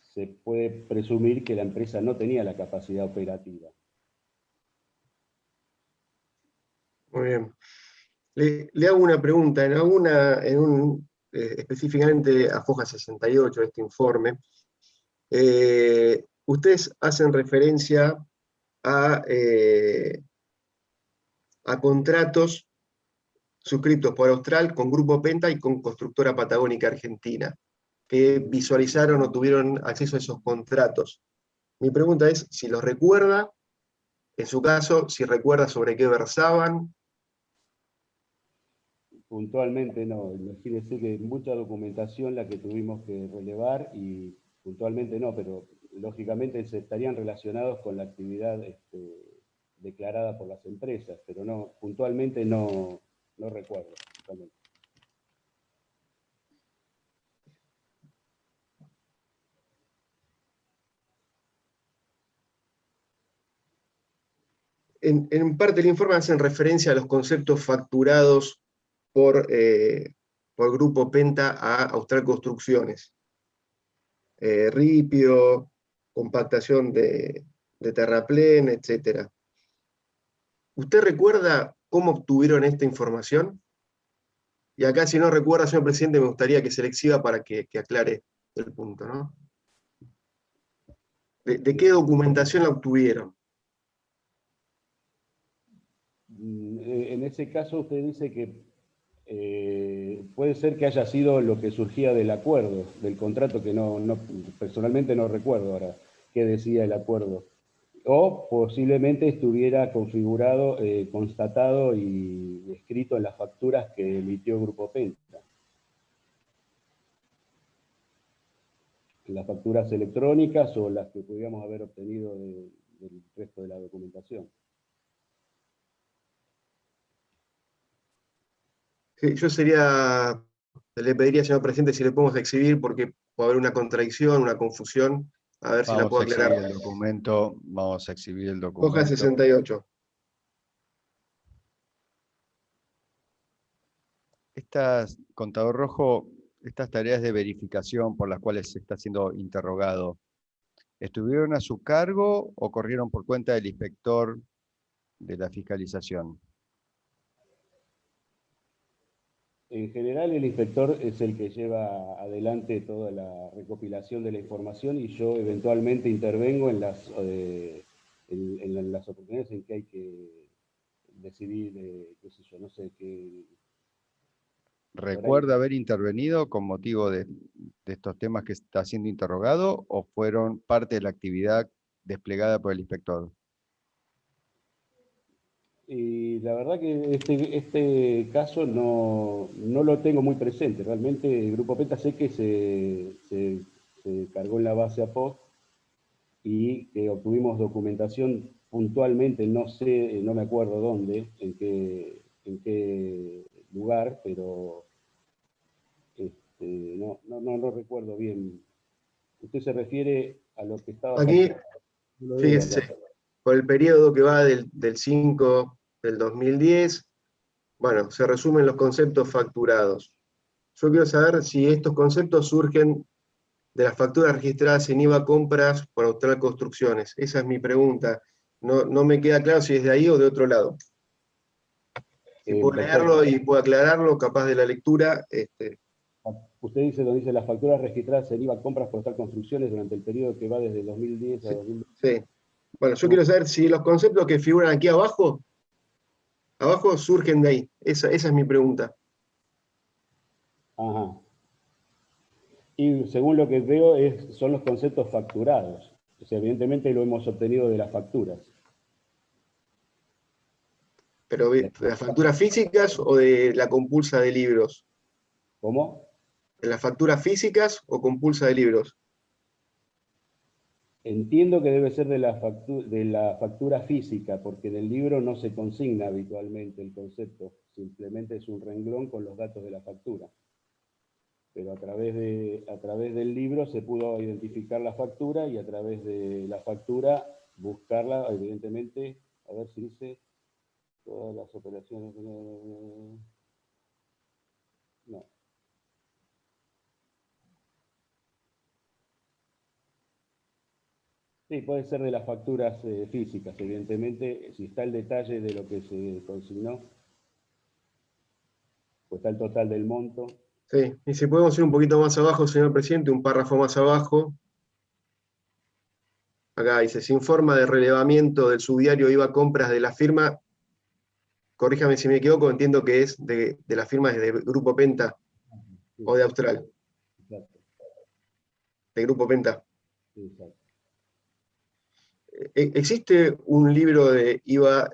Speaker 4: se puede presumir que la empresa no tenía la capacidad operativa.
Speaker 1: Muy bien. Le hago una pregunta. Específicamente a foja 68 de este informe, ustedes hacen referencia a contratos suscritos por Austral con Grupo Penta y con Constructora Patagónica Argentina, que visualizaron o tuvieron acceso a esos contratos. Mi pregunta es si los recuerda, en su caso, si recuerda sobre qué versaban.
Speaker 4: Puntualmente no, imagínense que mucha documentación la que tuvimos que relevar y puntualmente no, pero lógicamente se estarían relacionados con la actividad declarada por las empresas, pero no, puntualmente no recuerdo. Puntualmente.
Speaker 1: En parte del informe hacen referencia a los conceptos facturados por Grupo Penta a Austral Construcciones. Ripio, compactación de terraplén, etc. ¿Usted recuerda cómo obtuvieron esta información? Y acá, si no recuerda, señor presidente, me gustaría que se le exhiba para que aclare el punto, ¿no? ¿De qué documentación la obtuvieron?
Speaker 4: En ese caso usted dice que puede ser que haya sido lo que surgía del acuerdo, del contrato, que personalmente no recuerdo ahora qué decía el acuerdo. O posiblemente estuviera configurado, constatado y escrito en las facturas que emitió Grupo Penta. Las facturas electrónicas o las que pudiéramos haber obtenido del resto de la documentación.
Speaker 1: Sí, yo le pediría, señor presidente, si le podemos exhibir, porque puede haber una contradicción, una confusión, a ver si la puedo aclarar.
Speaker 3: Vamos a exhibir el
Speaker 1: Hoja
Speaker 3: documento.
Speaker 1: 68.
Speaker 3: Contador Rojo, estas tareas de verificación por las cuales se está siendo interrogado, ¿estuvieron a su cargo o corrieron por cuenta del inspector de la fiscalización?
Speaker 4: En general, el inspector es el que lleva adelante toda la recopilación de la información y yo eventualmente intervengo en las oportunidades en que hay que decidir, qué sé yo, no sé qué.
Speaker 3: ¿Recuerda haber intervenido con motivo de estos temas que está siendo interrogado o fueron parte de la actividad desplegada por el inspector?
Speaker 4: Y la verdad que este caso no lo tengo muy presente. Realmente el Grupo Penta sé que se cargó en la base APOC y que obtuvimos documentación puntualmente, no sé, no me acuerdo dónde, en qué lugar, pero no recuerdo bien. ¿Usted se refiere a lo que estaba...
Speaker 1: Aquí, fíjese, por el periodo que va del 5 del 2010, bueno, se resumen los conceptos facturados. Yo quiero saber si estos conceptos surgen de las facturas registradas en IVA Compras por Austral Construcciones. Esa es mi pregunta. No me queda claro si es de ahí o de otro lado. Si puedo leerlo y puedo aclararlo, capaz de la lectura.
Speaker 4: Usted dice, donde dice las facturas registradas en IVA Compras por Austral Construcciones durante el periodo que va desde 2010 a 2020.
Speaker 1: Sí. Bueno, yo quiero saber si los conceptos que figuran aquí abajo surgen de ahí. Esa es mi pregunta.
Speaker 4: Ajá. Y según lo que veo, son los conceptos facturados. O sea, evidentemente lo hemos obtenido de las facturas.
Speaker 1: ¿Pero de las facturas físicas o de la compulsa de libros?
Speaker 4: ¿Cómo?
Speaker 1: ¿De las facturas físicas o compulsa de libros?
Speaker 4: Entiendo que debe ser de la factura física, porque del libro no se consigna habitualmente el concepto. Simplemente es un renglón con los datos de la factura. Pero a través del libro se pudo identificar la factura y a través de la factura buscarla, evidentemente, a ver si dice todas las operaciones. No. Sí, puede ser de las facturas físicas, evidentemente, si está el detalle de lo que se consignó, pues está el total del monto.
Speaker 1: Sí, y si podemos ir un poquito más abajo, señor presidente, un párrafo más abajo. Acá dice, se informa de relevamiento del subdiario IVA Compras de la firma, corríjame si me equivoco, entiendo que es de la firma de Grupo Penta
Speaker 4: Sí,
Speaker 1: o de Austral.
Speaker 4: exacto.
Speaker 1: De Grupo Penta.
Speaker 4: Sí, exacto.
Speaker 1: ¿Existe un libro de IVA,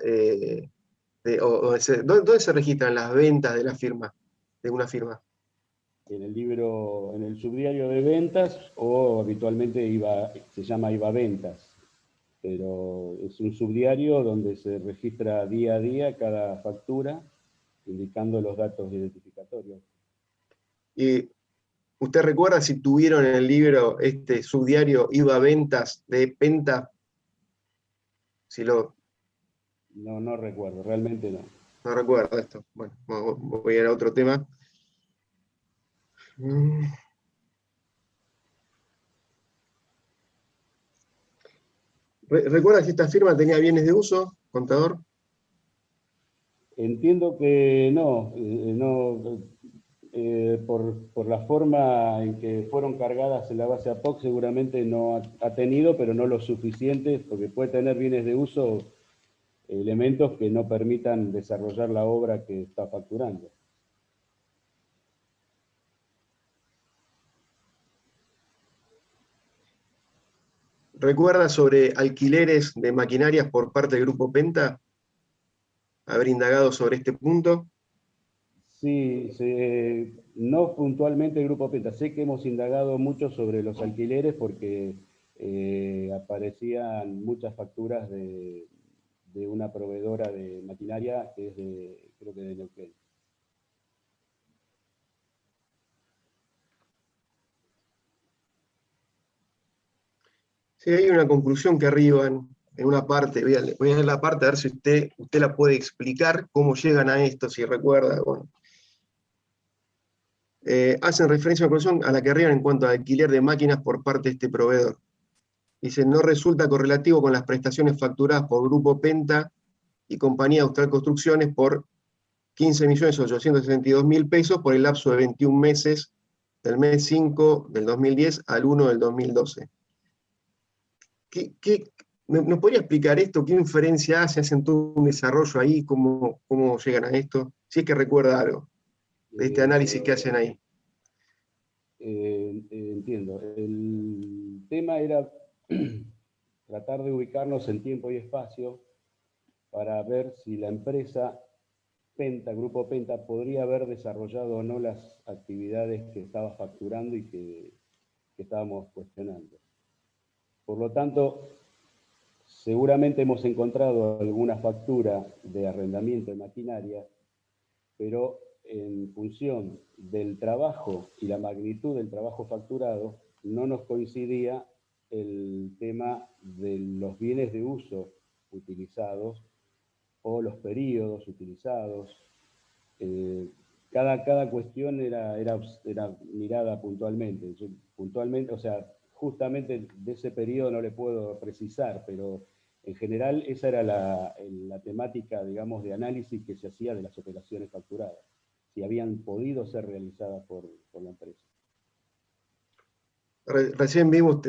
Speaker 1: ¿dónde se registran las ventas de la firma? de una firma?
Speaker 4: En el libro, en el subdiario de ventas, o habitualmente se llama IVA Ventas, pero es un subdiario donde se registra día a día cada factura, indicando los datos identificatorios.
Speaker 1: Y ¿usted recuerda si tuvieron en el libro este subdiario IVA Ventas de Penta? Si lo...
Speaker 4: No, no recuerdo, realmente no.
Speaker 1: No recuerdo esto. Bueno, voy a ir a otro tema. ¿Recuerda si esta firma tenía bienes de uso, contador?
Speaker 4: Entiendo que no, por la forma en que fueron cargadas en la base APOC, seguramente no ha tenido, pero no lo suficiente, porque puede tener bienes de uso, elementos que no permitan desarrollar la obra que está facturando.
Speaker 1: ¿Recuerda sobre alquileres de maquinarias por parte del Grupo Penta? ¿Haber indagado sobre este punto?
Speaker 4: Sí, no puntualmente el Grupo Penta. Sé que hemos indagado mucho sobre los alquileres porque aparecían muchas facturas de una proveedora de maquinaria que es creo que de Neuquén.
Speaker 1: Sí, hay una conclusión que arriban en una parte, voy a leer la parte a ver si usted la puede explicar, cómo llegan a esto, si recuerda. Bueno. Hacen referencia a una conclusión a la que arriban en cuanto a alquiler de máquinas por parte de este proveedor. Dice, no resulta correlativo con las prestaciones facturadas por Grupo Penta y Compañía Austral Construcciones por 15.862.000 pesos por el lapso de 21 meses, del mes 5 del 2010 al 1 del 2012. ¿Nos podría explicar esto? ¿Qué inferencia hace? ¿Hacen todo un desarrollo ahí? ¿Cómo llegan a esto? Si es que recuerda algo de este análisis que hacen ahí.
Speaker 4: Entiendo. El tema era tratar de ubicarnos en tiempo y espacio para ver si la empresa Penta, Grupo Penta, podría haber desarrollado o no las actividades que estaba facturando y que estábamos cuestionando. Por lo tanto, seguramente hemos encontrado alguna factura de arrendamiento de maquinaria, pero en función del trabajo y la magnitud del trabajo facturado, no nos coincidía el tema de los bienes de uso utilizados o los periodos utilizados. Cada cuestión era mirada puntualmente. Puntualmente, o sea, justamente de ese periodo no le puedo precisar, pero en general esa era la temática, digamos, de análisis que se hacía de las operaciones facturadas, si habían podido ser realizadas por la empresa.
Speaker 1: Recién vimos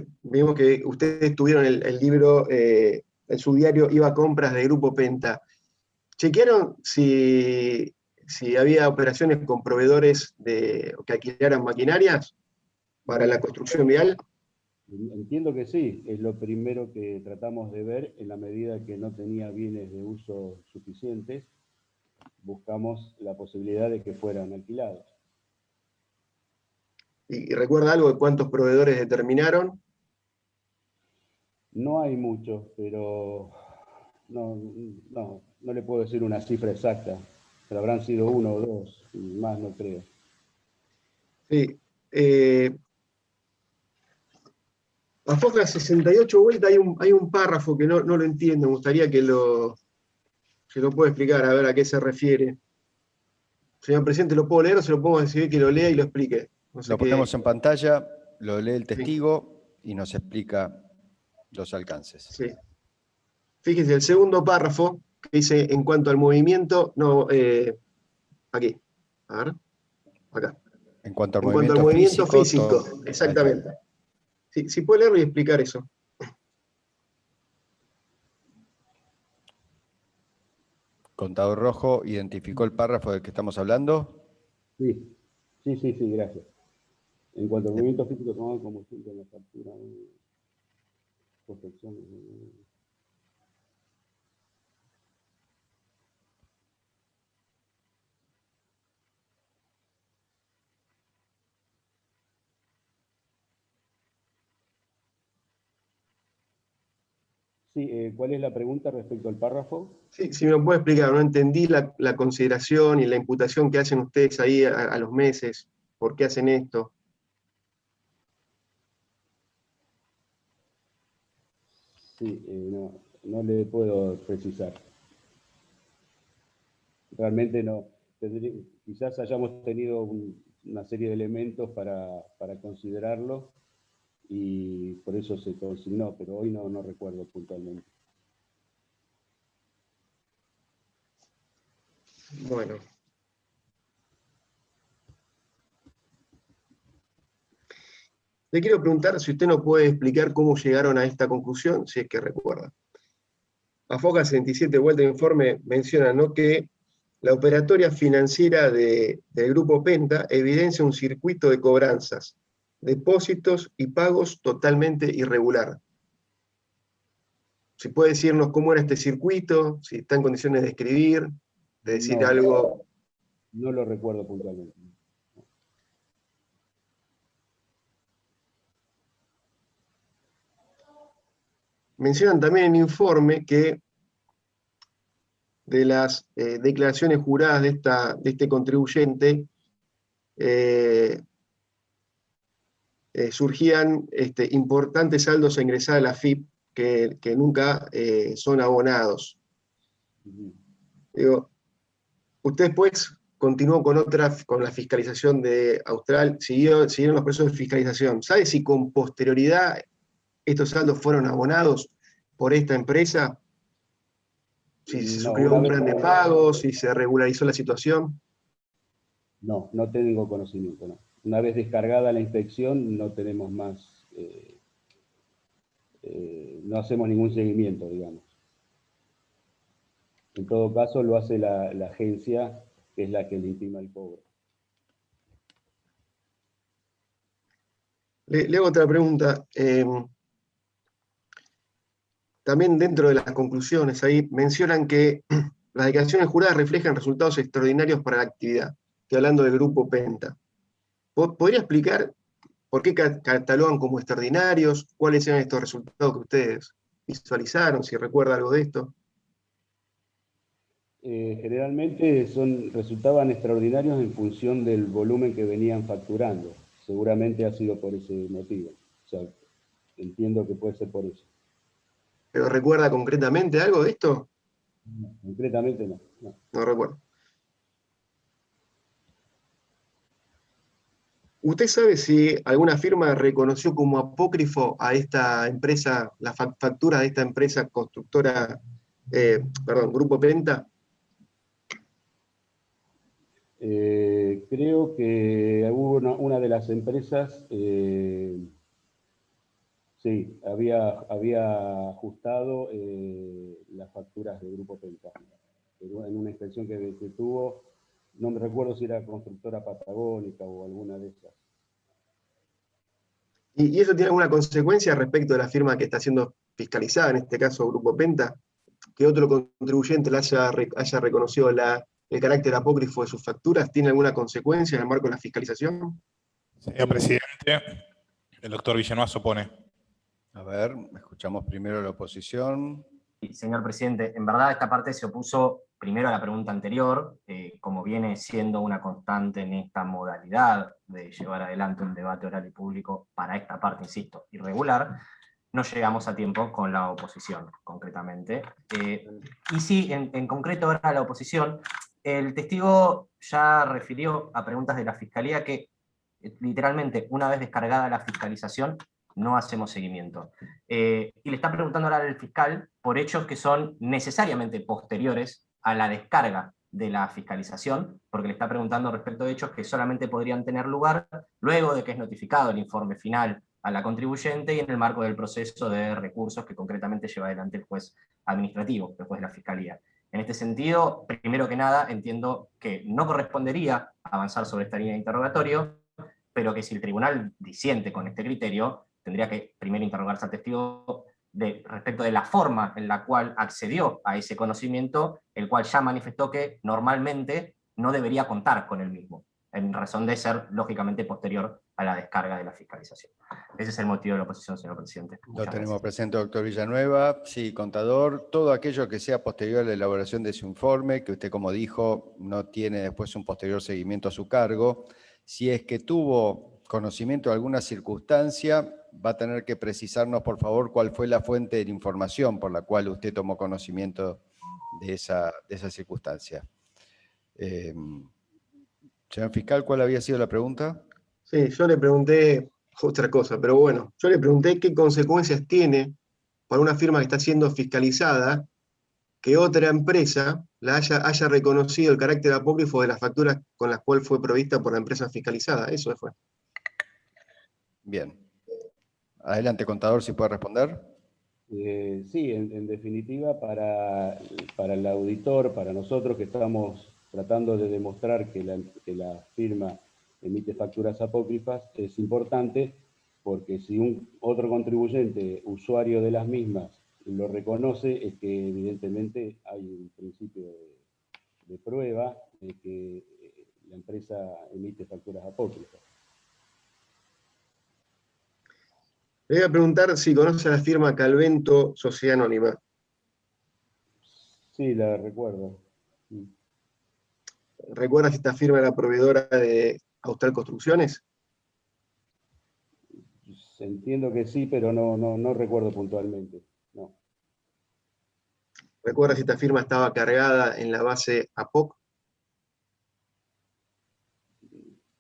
Speaker 1: que ustedes tuvieron el libro, en su diario Iba Compras de Grupo Penta. ¿Chequearon si había operaciones con proveedores que alquilaran maquinarias para la construcción vial?
Speaker 4: Entiendo que sí, es lo primero que tratamos de ver. En la medida que no tenía bienes de uso suficientes, buscamos la posibilidad de que fueran alquilados.
Speaker 1: ¿Y recuerda algo de cuántos proveedores determinaron?
Speaker 4: No hay muchos, pero no le puedo decir una cifra exacta, pero habrán sido uno o dos, más no creo.
Speaker 1: Sí. A Foca 68 vueltas hay un párrafo que no lo entiendo, me gustaría que se lo pueda explicar, a ver a qué se refiere. Señor presidente, ¿lo puedo leer o se lo pongo a decidir que lo lea y lo explique? No sé
Speaker 3: Lo ponemos en pantalla, lo lee el testigo y nos explica los alcances.
Speaker 1: Sí. Fíjese, el segundo párrafo que dice en cuanto al movimiento, aquí, a ver, acá.
Speaker 3: En cuanto al
Speaker 1: En cuanto al movimiento físico, exactamente. Sí, puede leerlo y explicar eso.
Speaker 3: Contador Rojo, ¿identificó el párrafo del que estamos hablando?
Speaker 4: Sí, gracias. En cuanto al movimiento físico tomado como ejemplo en la factura de protección. Sí, ¿cuál es la pregunta respecto al párrafo?
Speaker 1: Sí, si me lo puede explicar, no entendí la consideración y la imputación que hacen ustedes ahí a los meses. ¿Por qué hacen esto?
Speaker 4: Sí, no le puedo precisar. Realmente no. Quizás hayamos tenido una serie de elementos para considerarlo y por eso se consignó, pero hoy no recuerdo puntualmente.
Speaker 1: Bueno. Le quiero preguntar si usted nos puede explicar cómo llegaron a esta conclusión, si es que recuerda. AFOCA 67, vuelta de informe, menciona, ¿no?, que la operatoria financiera del Grupo Penta evidencia un circuito de cobranzas, depósitos y pagos totalmente irregular. Si puede decirnos cómo era este circuito, si está en condiciones de escribir, de decir algo.
Speaker 4: No lo recuerdo puntualmente.
Speaker 1: Mencionan también en el informe que de las declaraciones juradas de este contribuyente surgían importantes saldos a ingresar a la FIP que nunca son abonados. Digo, usted pues continuó con la fiscalización de Austral, siguieron los procesos de fiscalización. ¿Sabe si con posterioridad estos saldos fueron abonados por esta empresa? Si se suscribió un plan de pago, si se regularizó la situación.
Speaker 4: No tengo conocimiento, no. Una vez descargada la inspección, no tenemos más, no hacemos ningún seguimiento, digamos. En todo caso, lo hace la agencia, que es la que le intima el cobro.
Speaker 1: Le hago otra pregunta. También dentro de las conclusiones ahí mencionan que las declaraciones juradas reflejan resultados extraordinarios para la actividad. Estoy hablando del Grupo Penta. ¿Podría explicar por qué catalogan como extraordinarios? ¿Cuáles eran estos resultados que ustedes visualizaron? Si recuerda algo de esto.
Speaker 4: Generalmente resultaban extraordinarios en función del volumen que venían facturando. Seguramente ha sido por ese motivo. O sea, entiendo que puede ser por eso.
Speaker 1: ¿Pero recuerda concretamente algo de esto?
Speaker 4: No, concretamente no.
Speaker 1: No recuerdo. ¿Usted sabe si alguna firma reconoció como apócrifo a esta empresa, la factura de esta empresa constructora, Grupo Penta?
Speaker 4: Creo que hubo una de las empresas, sí, había ajustado las facturas del Grupo Penta. Pero en una inspección que tuvo, no me recuerdo si era constructora patagónica o alguna de esas.
Speaker 1: ¿Y eso tiene alguna consecuencia respecto de la firma que está siendo fiscalizada, en este caso Grupo Penta? ¿Que otro contribuyente le haya reconocido el carácter apócrifo de sus facturas? ¿Tiene alguna consecuencia en el marco de la fiscalización?
Speaker 2: Señor presidente, el doctor Villanueva se opone.
Speaker 3: A ver, escuchamos primero la oposición.
Speaker 5: Señor presidente, en verdad esta parte se opuso primero a la pregunta anterior, como viene siendo una constante en esta modalidad de llevar adelante un debate oral y público para esta parte, insisto, irregular, no llegamos a tiempo con la oposición, concretamente. Y sí, en concreto ahora la oposición, el testigo ya refirió a preguntas de la Fiscalía que literalmente una vez descargada la fiscalización no hacemos seguimiento. Y le está preguntando ahora al fiscal por hechos que son necesariamente posteriores a la descarga de la fiscalización, porque le está preguntando respecto de hechos que solamente podrían tener lugar luego de que es notificado el informe final a la contribuyente y en el marco del proceso de recursos que concretamente lleva adelante el juez administrativo, el juez de la Fiscalía. En este sentido, primero que nada, entiendo que no correspondería avanzar sobre esta línea de interrogatorio, pero que si el tribunal disiente con este criterio, tendría que primero interrogarse al testigo respecto de la forma en la cual accedió a ese conocimiento, el cual ya manifestó que normalmente no debería contar con el mismo. en razón de ser, lógicamente, posterior a la descarga de la fiscalización. Ese es el motivo de la oposición, señor presidente.
Speaker 3: Lo tenemos presente, doctor Villanueva. Sí, contador, todo aquello que sea posterior a la elaboración de su informe, que usted, como dijo, no tiene después un posterior seguimiento a su cargo. Si es que tuvo conocimiento de alguna circunstancia, va a tener que precisarnos, por favor, cuál fue la fuente de la información por la cual usted tomó conocimiento de esa circunstancia. Señor fiscal, ¿cuál había sido la pregunta?
Speaker 1: Sí, yo le pregunté otra cosa, pero bueno, yo le pregunté qué consecuencias tiene para una firma que está siendo fiscalizada que otra empresa haya reconocido el carácter apócrifo de las facturas con las cuales fue provista por la empresa fiscalizada. Eso fue.
Speaker 3: Bien. Adelante, contador, si puede responder.
Speaker 4: Sí, en definitiva, para el auditor, para nosotros que estamos tratando de demostrar que la firma emite facturas apócrifas, es importante porque si otro contribuyente, usuario de las mismas, lo reconoce, es que evidentemente hay un principio de prueba de que la empresa emite facturas apócrifas.
Speaker 1: Le voy a preguntar si conoce a la firma Calvento Sociedad Anónima.
Speaker 4: Sí, la recuerdo.
Speaker 1: ¿Recuerda si esta firma era proveedora de Austral Construcciones?
Speaker 4: Entiendo que sí, pero no recuerdo puntualmente. No.
Speaker 1: ¿Recuerda si esta firma estaba cargada en la base APOC?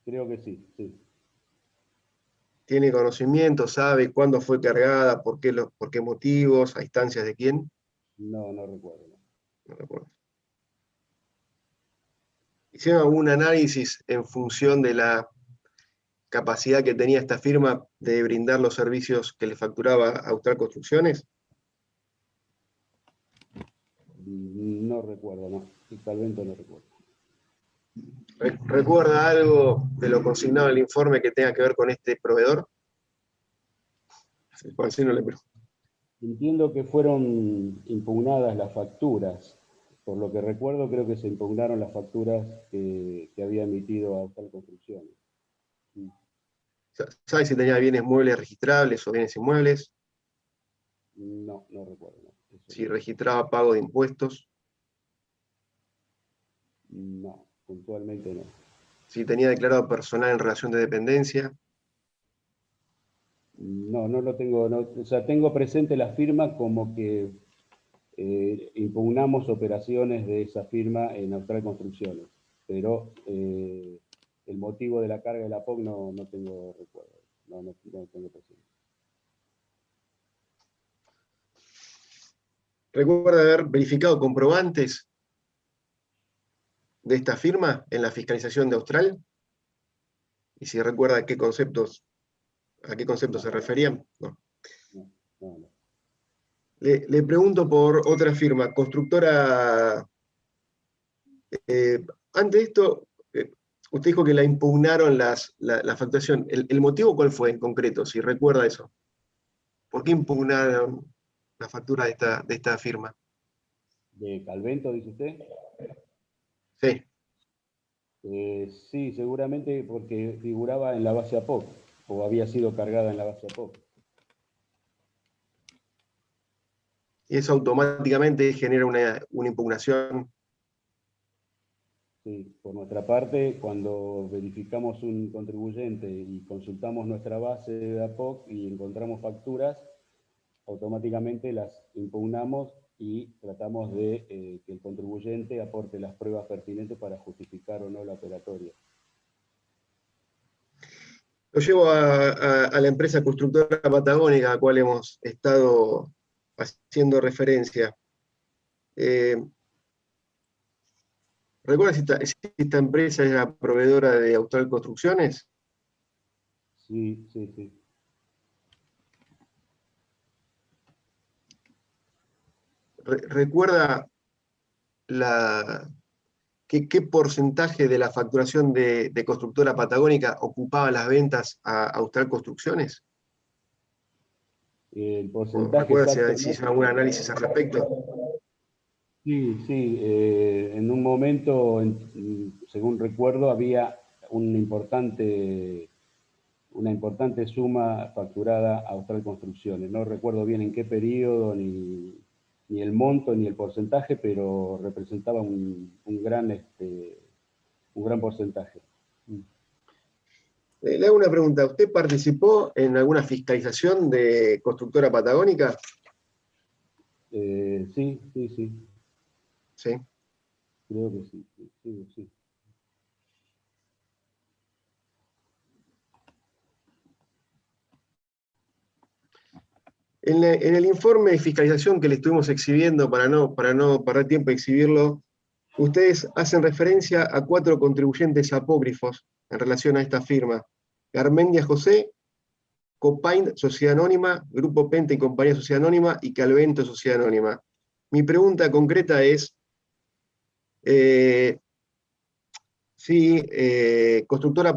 Speaker 4: Creo que sí, sí.
Speaker 1: ¿Tiene conocimiento? ¿Sabe cuándo fue cargada? ¿Por qué motivos? ¿A instancias de quién?
Speaker 4: No recuerdo.
Speaker 1: No recuerdo. ¿Hicieron algún análisis en función de la capacidad que tenía esta firma de brindar los servicios que le facturaba Austral Construcciones?
Speaker 4: No recuerdo, no. Calvento no recuerdo.
Speaker 1: ¿Recuerda algo de lo consignado en el informe que tenga que ver con este proveedor? Por si no le pregunto.
Speaker 4: Entiendo que fueron impugnadas las facturas. Por lo que recuerdo, creo que se impugnaron las facturas que había emitido Austral Construcciones.
Speaker 1: ¿Sabe si tenía bienes muebles registrables o bienes inmuebles?
Speaker 4: No recuerdo. No.
Speaker 1: Si registraba pago de impuestos.
Speaker 4: No, puntualmente no.
Speaker 1: Si tenía declarado personal en relación de dependencia.
Speaker 4: No lo tengo. No, o sea, tengo presente la firma como que impugnamos operaciones de esa firma en Austral Construcciones, pero el motivo de la carga de la POC no tengo recuerdo, no tengo presente.
Speaker 1: ¿Recuerda haber verificado comprobantes de esta firma en la fiscalización de Austral? Y si recuerda a qué conceptos se referían. No.
Speaker 4: No.
Speaker 1: Le pregunto por otra firma, constructora. Antes de esto, usted dijo que la impugnaron la facturación. ¿El motivo cuál fue en concreto, si recuerda eso? ¿Por qué impugnaron la factura de esta firma?
Speaker 4: ¿De Calvento, dice usted?
Speaker 1: Sí.
Speaker 4: Sí, seguramente porque figuraba en la base APOC, o había sido cargada en la base APOC.
Speaker 1: Y eso automáticamente genera una impugnación.
Speaker 4: Sí, por nuestra parte, cuando verificamos un contribuyente y consultamos nuestra base de APOC y encontramos facturas, automáticamente las impugnamos y tratamos de que el contribuyente aporte las pruebas pertinentes para justificar o no la operatoria.
Speaker 1: Lo llevo a la empresa constructora patagónica a la cual hemos estado haciendo referencia. ¿Recuerda si esta empresa es la proveedora de Austral Construcciones?
Speaker 4: Sí.
Speaker 1: ¿Recuerda qué porcentaje de la facturación de constructora patagónica ocupaba las ventas a Austral Construcciones?
Speaker 4: El porcentaje
Speaker 1: ¿Recuerda
Speaker 4: exacto,
Speaker 1: si hizo algún análisis al respecto?
Speaker 4: Sí, en un momento, según recuerdo, había una importante suma facturada a Austral Construcciones. No recuerdo bien en qué periodo, ni el monto, ni el porcentaje, pero representaba un gran porcentaje.
Speaker 1: Le hago una pregunta. ¿Usted participó en alguna fiscalización de Constructora Patagónica?
Speaker 4: Sí.
Speaker 1: Sí.
Speaker 4: Creo que sí.
Speaker 1: En el informe de fiscalización que le estuvimos exhibiendo, para no perder tiempo en exhibirlo, ustedes hacen referencia a 4 contribuyentes apócrifos en relación a esta firma: Garmendia José, Copaint Sociedad Anónima, Grupo Penta y Compañía Sociedad Anónima, y Calvento Sociedad Anónima. Mi pregunta concreta es si si Constructora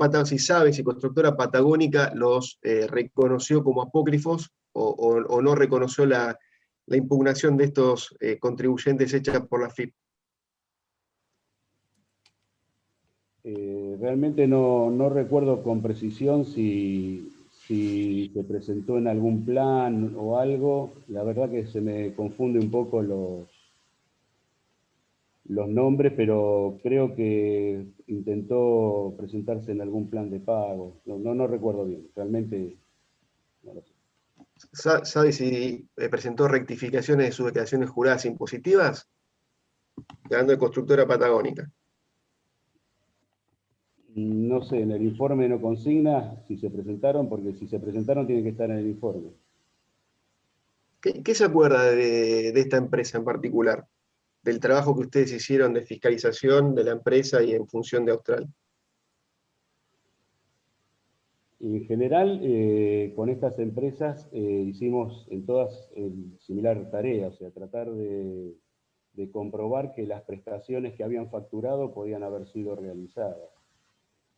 Speaker 1: Patagónica los reconoció como apócrifos o no reconoció la impugnación de estos contribuyentes hecha por la FIP.
Speaker 4: Realmente no recuerdo con precisión si se presentó en algún plan o algo. La verdad que se me confunde un poco los nombres, pero creo que intentó presentarse en algún plan de pago. No recuerdo bien, realmente no lo sé.
Speaker 1: ¿Sabe si presentó rectificaciones de sus declaraciones juradas impositivas? Hablando de Constructora Patagónica.
Speaker 4: No sé, en el informe no consigna si se presentaron, porque si se presentaron tienen que estar en el informe.
Speaker 1: ¿Qué se acuerda de esta empresa en particular? Del trabajo que ustedes hicieron de fiscalización de la empresa y en función de Austral.
Speaker 4: En general, con estas empresas hicimos en todas similar tarea, o sea, tratar de comprobar que las prestaciones que habían facturado podían haber sido realizadas.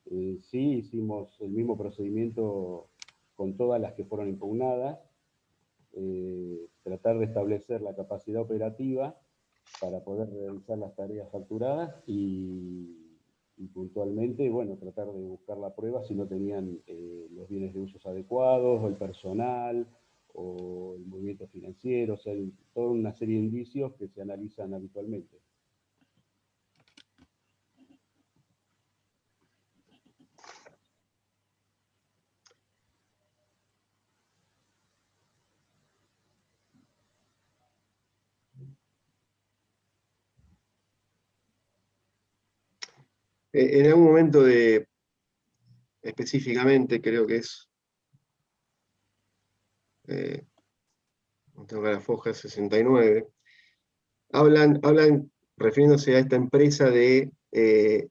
Speaker 4: Sí hicimos el mismo procedimiento con todas las que fueron impugnadas, tratar de establecer la capacidad operativa para poder realizar las tareas facturadas y puntualmente, bueno, tratar de buscar la prueba si no tenían los bienes de usos adecuados, o el personal, o el movimiento financiero, o sea, hay toda una serie de indicios que se analizan habitualmente.
Speaker 1: En algún momento específicamente, creo que es, tengo la foja 69, hablan, refiriéndose a esta empresa, de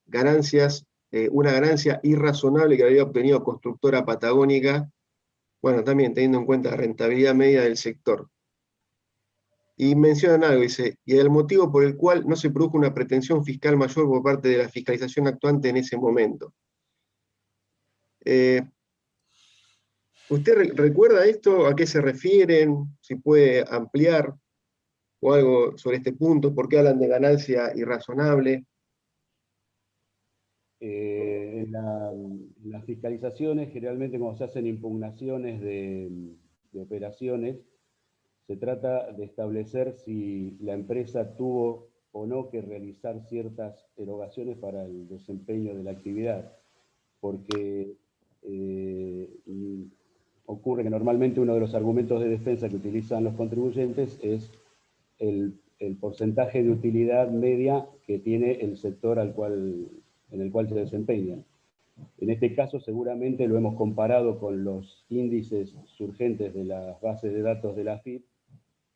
Speaker 1: ganancias, una ganancia irrazonable que había obtenido Constructora Patagónica, bueno, también teniendo en cuenta la rentabilidad media del sector. Y mencionan algo, dice, y el motivo por el cual no se produjo una pretensión fiscal mayor por parte de la fiscalización actuante en ese momento. ¿Usted recuerda esto? ¿A qué se refieren? Si puede ampliar o algo sobre este punto. ¿Por qué hablan de ganancia irrazonable?
Speaker 4: En las fiscalizaciones, generalmente cuando se hacen impugnaciones de operaciones, se trata de establecer si la empresa tuvo o no que realizar ciertas erogaciones para el desempeño de la actividad, porque ocurre que normalmente uno de los argumentos de defensa que utilizan los contribuyentes es el porcentaje de utilidad media que tiene el sector en el cual se desempeñan. En este caso seguramente lo hemos comparado con los índices surgentes de las bases de datos de la FIP,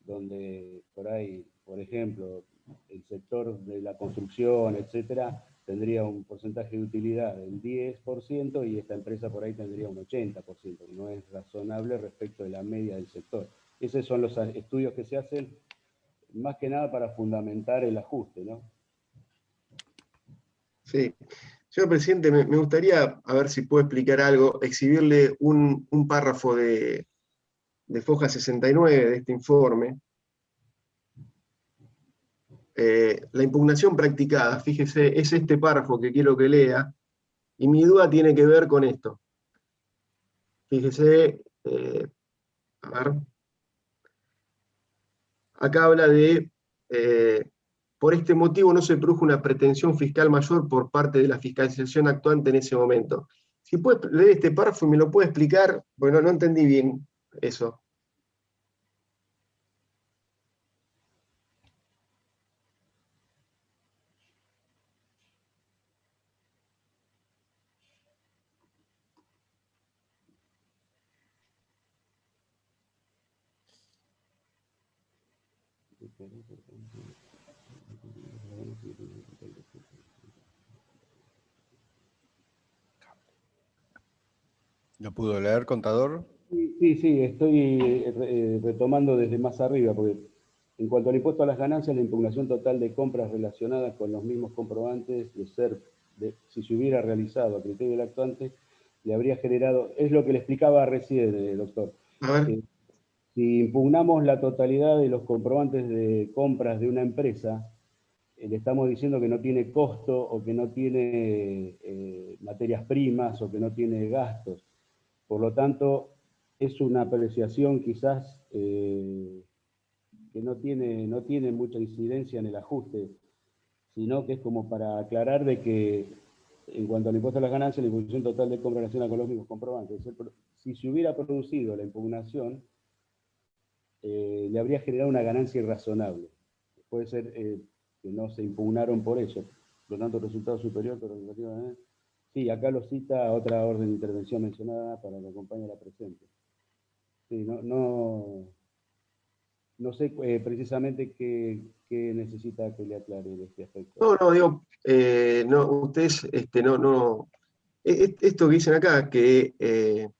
Speaker 4: donde por ahí, por ejemplo, el sector de la construcción, etcétera, tendría un porcentaje de utilidad del 10% y esta empresa por ahí tendría un 80%, que no es razonable respecto de la media del sector. Esos son los estudios que se hacen más que nada para fundamentar el ajuste, ¿no?
Speaker 1: Sí. Señor presidente, me gustaría, a ver si puedo explicar algo, exhibirle un párrafo de foja 69 de este informe. La impugnación practicada, fíjese, es este párrafo que quiero que lea, Y mi duda tiene que ver con esto. Fíjese, a ver, acá habla de, por este motivo no se produjo una pretensión fiscal mayor por parte de la fiscalización actuante en ese momento. Si puede leer este párrafo y me lo puede explicar, bueno, no entendí bien eso.
Speaker 3: ¿Lo pudo leer, contador?
Speaker 4: Sí, estoy retomando desde más arriba, porque en cuanto al impuesto a las ganancias, la impugnación total de compras relacionadas con los mismos comprobantes si se hubiera realizado a criterio del actuante, le habría generado, es lo que le explicaba recién, doctor.
Speaker 1: A ver.
Speaker 4: Si impugnamos la totalidad de los comprobantes de compras de una empresa, le estamos diciendo que no tiene costo o que no tiene materias primas o que no tiene gastos. Por lo tanto, es una apreciación quizás que no tiene mucha incidencia en el ajuste, sino que es como para aclarar de que en cuanto al impuesto a las ganancias, la imposición total de compra relacionada con los mismos comprobantes, si se hubiera producido la impugnación, le habría generado una ganancia irrazonable. Puede ser que no se impugnaron por eso, por lo tanto resultado superior, pero relativamente. Sí, acá lo cita otra orden de intervención mencionada para que acompañe a la presente. Sí, no sé precisamente qué necesita que le aclare de este aspecto.
Speaker 1: No, digo, no, ustedes, esto que dicen acá, que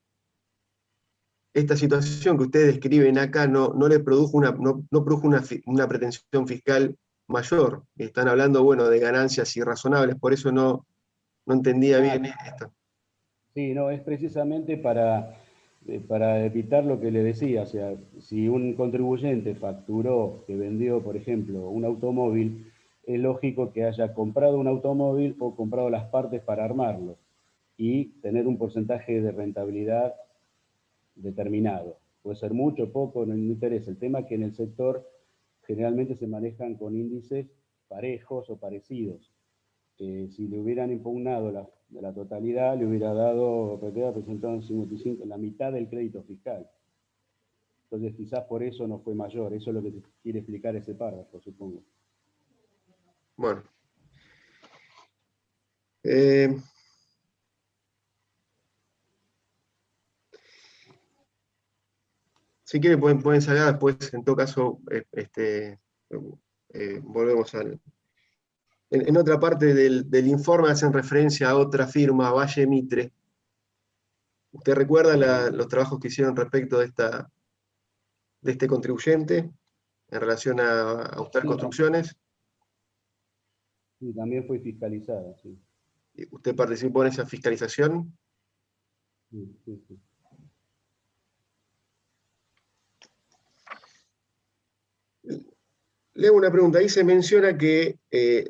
Speaker 1: esta situación que ustedes describen acá no le produjo no produjo una pretensión fiscal mayor. Están hablando, bueno, de ganancias irrazonables, por eso no entendía bien esto.
Speaker 4: Sí, no, es precisamente para evitar lo que le decía, o sea, si un contribuyente facturó que vendió, por ejemplo, un automóvil, es lógico que haya comprado un automóvil o comprado las partes para armarlo y tener un porcentaje de rentabilidad determinado. Puede ser mucho, poco, no interesa. El tema es que en el sector generalmente se manejan con índices parejos o parecidos. Si le hubieran impugnado la totalidad, le hubiera dado, presentado en 55, la mitad del crédito fiscal. Entonces quizás por eso no fue mayor. Eso es lo que quiere explicar ese párrafo, supongo.
Speaker 1: Bueno. Si quieren pueden sacar después, en todo caso, volvemos al... En otra parte del informe hacen referencia a otra firma, Valle Mitre. ¿Usted recuerda los trabajos que hicieron respecto de este contribuyente en relación a Austral Construcciones?
Speaker 4: Sí, también fue fiscalizada, sí.
Speaker 1: ¿Usted participó en esa fiscalización?
Speaker 4: Sí.
Speaker 1: Le hago una pregunta. Ahí se menciona que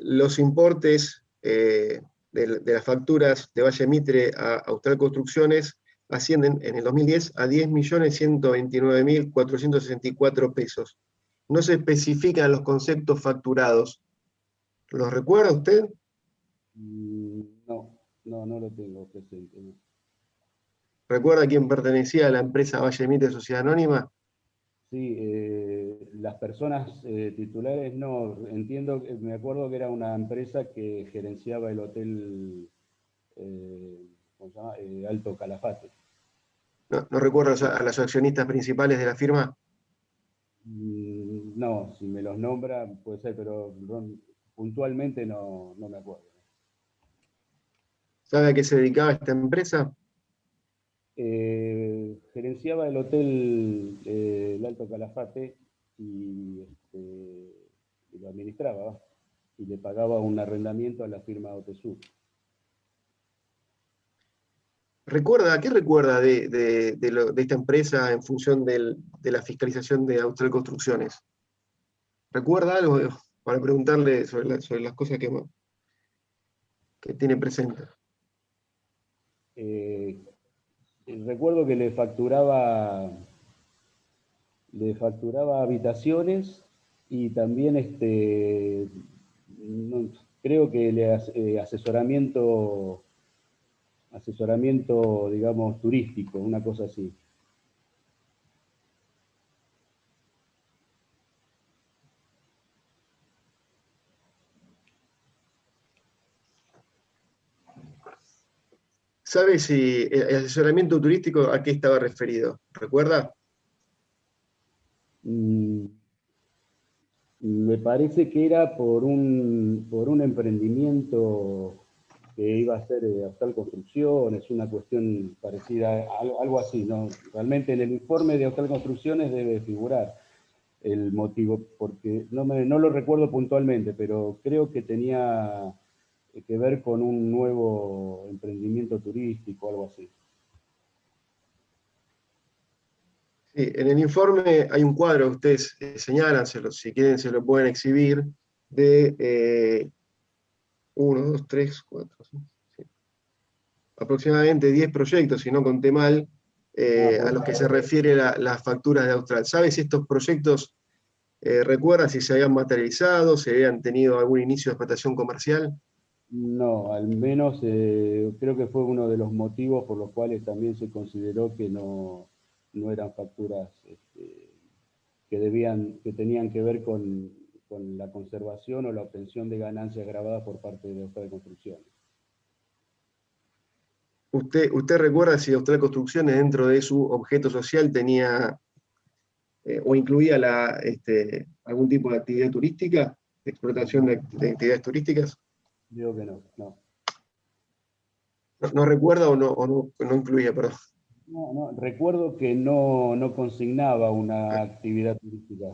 Speaker 1: los importes de las facturas de Valle Mitre a Austral Construcciones ascienden en el 2010 a 10.199.464 pesos. No se especifican los conceptos facturados. ¿Los recuerda usted?
Speaker 4: No lo tengo presente. No.
Speaker 1: ¿Recuerda quién pertenecía a la empresa Valle Mitre Sociedad Anónima?
Speaker 4: Sí, las personas titulares no, me acuerdo que era una empresa que gerenciaba el hotel ¿cómo se llama? Alto Calafate.
Speaker 1: ¿No recuerda a los accionistas principales de la firma?
Speaker 4: No, si me los nombra puede ser, pero puntualmente no me acuerdo.
Speaker 1: ¿Sabe a qué se dedicaba esta empresa?
Speaker 4: Gerenciaba el hotel el Alto Calafate y lo administraba y le pagaba un arrendamiento a la firma OTESUR.
Speaker 1: ¿Qué recuerda de esta empresa en función de la fiscalización de Austral Construcciones? ¿Recuerda algo para preguntarle sobre las cosas que tiene presente?
Speaker 4: Recuerdo que le facturaba habitaciones y también creo que asesoramiento, digamos, turístico, una cosa así.
Speaker 1: ¿Sabe si el asesoramiento turístico a qué estaba referido? ¿Recuerda?
Speaker 4: Me parece que era por un emprendimiento que iba a ser Austral Construcciones, una cuestión parecida, algo así, ¿no? Realmente en el informe de Austral Construcciones debe figurar el motivo, porque no lo recuerdo puntualmente, pero creo que tenía que ver con un nuevo emprendimiento turístico, algo así.
Speaker 1: Sí, en el informe hay un cuadro que ustedes señalan, si quieren se lo pueden exhibir, de 1, 2, 3, 4, aproximadamente 10 proyectos, si no conté mal, a los que se refiere las facturas de Austral. ¿Sabe si estos proyectos, recuerdan si se habían materializado, si habían tenido algún inicio de explotación comercial?
Speaker 4: No, al menos creo que fue uno de los motivos por los cuales también se consideró que no eran facturas que tenían que ver con la conservación o la obtención de ganancias grabadas por parte de Austral Construcciones.
Speaker 1: ¿Usted recuerda si Austral Construcciones dentro de su objeto social tenía o incluía algún tipo de actividad turística, de explotación de actividades turísticas?
Speaker 4: Digo que no.
Speaker 1: ¿No recuerda o no incluía, perdón?
Speaker 4: No, recuerdo que no consignaba una actividad turística.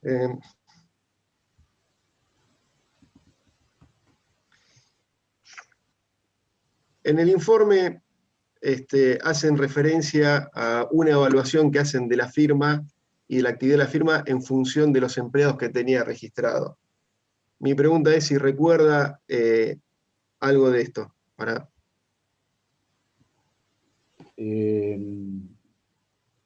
Speaker 1: En el informe hacen referencia a una evaluación que hacen de la firma y de la actividad de la firma en función de los empleados que tenía registrado. Mi pregunta es si recuerda algo de esto.
Speaker 4: En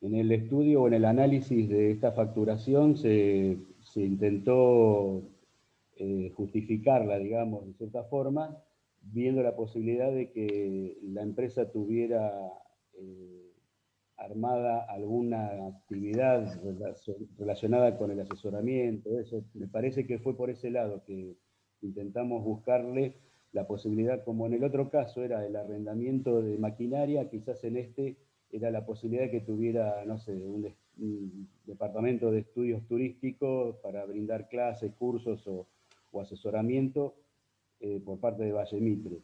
Speaker 4: el estudio o en el análisis de esta facturación se intentó justificarla, digamos, de cierta forma, viendo la posibilidad de que la empresa tuviera armada alguna actividad relacionada con el asesoramiento, eso. Me parece que fue por ese lado que intentamos buscarle la posibilidad, como en el otro caso era el arrendamiento de maquinaria, quizás en este era la posibilidad de que tuviera, no sé, un departamento de estudios turísticos para brindar clases, cursos o asesoramiento por parte de Valle Mitre.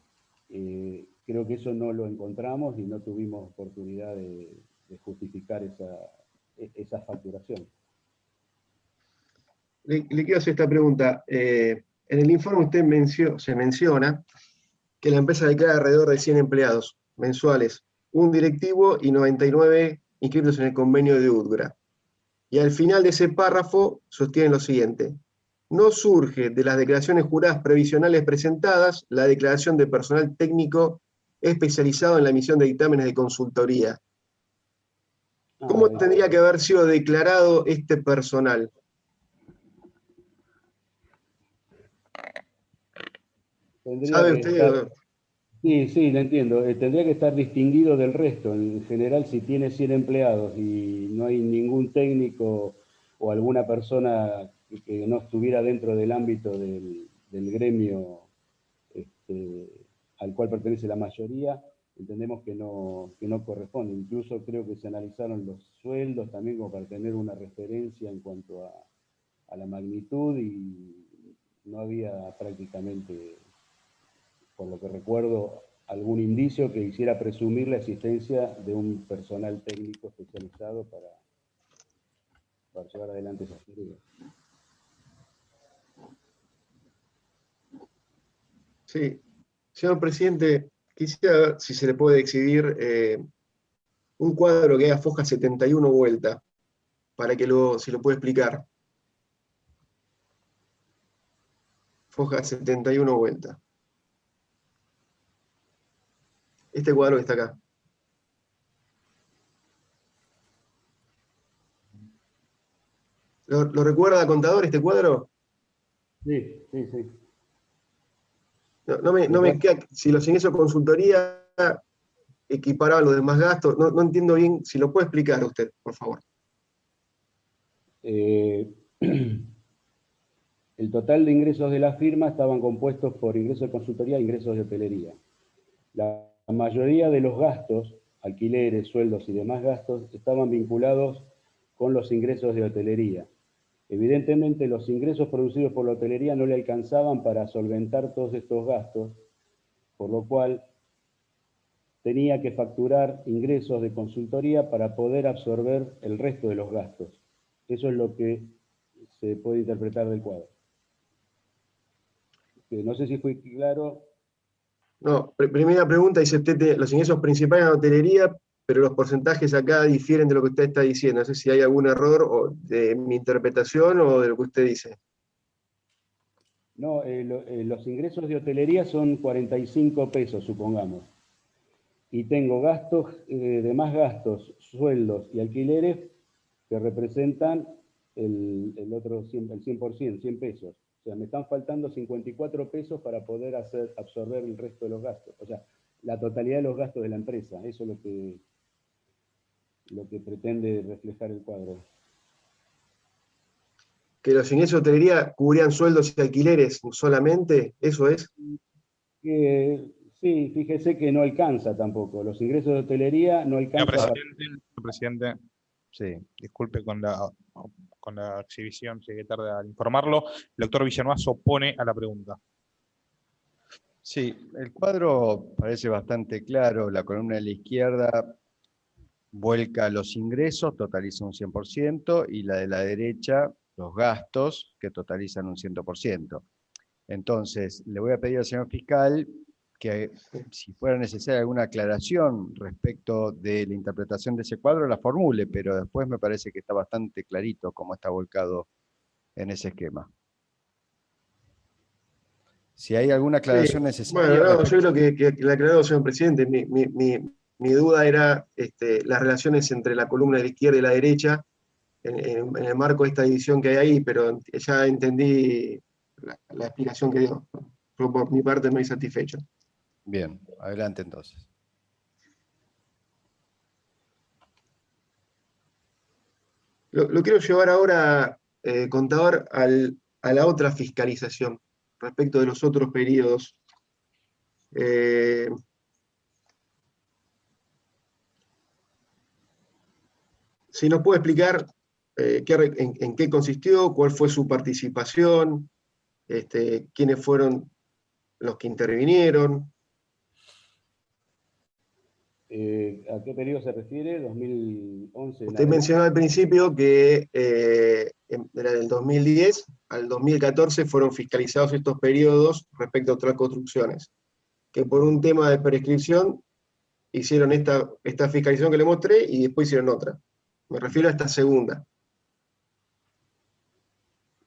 Speaker 4: Creo que eso no lo encontramos y no tuvimos oportunidad de justificar esa facturación.
Speaker 1: Le quiero hacer esta pregunta. En el informe se menciona que la empresa declara alrededor de 100 empleados mensuales, un directivo y 99 inscritos en el convenio de UTGRA. Y al final de ese párrafo sostienen lo siguiente: no surge de las declaraciones juradas previsionales presentadas la declaración de personal técnico especializado en la emisión de dictámenes de consultoría. ¿Cómo tendría que haber sido declarado este personal? ¿Sabe usted?
Speaker 4: Sí, lo entiendo. Tendría que estar distinguido del resto. En general, si tiene 100 empleados y no hay ningún técnico o alguna persona que no estuviera dentro del ámbito del gremio al cual pertenece la mayoría, entendemos que no corresponde. Incluso creo que se analizaron los sueldos también como para tener una referencia en cuanto a la magnitud y no había prácticamente, por lo que recuerdo, algún indicio que hiciera presumir la existencia de un personal técnico especializado para llevar adelante esas tareas.
Speaker 1: Sí. Señor presidente, quisiera ver si se le puede exhibir un cuadro que haga foja 71 vuelta, para que si lo puede explicar. Foja 71 vuelta. Este cuadro que está acá. ¿Lo recuerda, contador, este cuadro?
Speaker 4: Sí, sí, sí.
Speaker 1: No me queda, si los ingresos de consultoría equiparaban los demás gastos, no entiendo bien, si lo puede explicar usted, por favor.
Speaker 4: El total de ingresos de la firma estaban compuestos por ingresos de consultoría e ingresos de hotelería. La mayoría de los gastos, alquileres, sueldos y demás gastos, estaban vinculados con los ingresos de hotelería. Evidentemente, los ingresos producidos por la hotelería no le alcanzaban para solventar todos estos gastos, por lo cual tenía que facturar ingresos de consultoría para poder absorber el resto de los gastos. Eso es lo que se puede interpretar del cuadro. No sé si fue claro.
Speaker 1: No, primera pregunta, dice usted, los ingresos principales en la hotelería, pero los porcentajes acá difieren de lo que usted está diciendo. No sé si hay algún error de mi interpretación o de lo que usted dice.
Speaker 4: No, los ingresos de hotelería son 45 pesos, supongamos. Y tengo gastos, demás gastos, sueldos y alquileres que representan el otro 100%, el 100%, 100 pesos. O sea, me están faltando 54 pesos para poder absorber el resto de los gastos. O sea, la totalidad de los gastos de la empresa. Eso es lo que pretende reflejar el cuadro.
Speaker 1: Que los ingresos de hotelería cubrían sueldos y alquileres solamente, ¿eso es?
Speaker 4: Sí, fíjese que no alcanza tampoco. Los ingresos de hotelería no alcanzan.
Speaker 2: Señor presidente, sí, disculpe con la exhibición, llegué tarde al informarlo. El doctor Villanueva se opone a la pregunta.
Speaker 3: Sí, el cuadro parece bastante claro. La columna de la izquierda vuelca los ingresos, totaliza un 100%, y la de la derecha, los gastos, que totalizan un 100%. Entonces, le voy a pedir al señor fiscal que, si fuera necesaria alguna aclaración respecto de la interpretación de ese cuadro, la formule, pero después me parece que está bastante clarito cómo está volcado en ese esquema. Si hay alguna aclaración necesaria...
Speaker 1: Bueno, no, yo creo que la aclaró, señor presidente. Mi duda era las relaciones entre la columna de la izquierda y la derecha en el marco de esta división que hay ahí, pero ya entendí la explicación que dio. Yo, por mi parte, muy satisfecho.
Speaker 3: Bien, adelante entonces.
Speaker 1: Lo quiero llevar ahora, contador, a la otra fiscalización respecto de los otros periodos. Si nos puede explicar en qué consistió, cuál fue su participación, quiénes fueron los que intervinieron.
Speaker 4: ¿A qué periodo se refiere? 2011.
Speaker 1: Usted mencionó al principio que era del 2010 al 2014 fueron fiscalizados estos periodos respecto a otras construcciones, que por un tema de prescripción hicieron esta fiscalización que le mostré y después hicieron otra. Me refiero a esta segunda.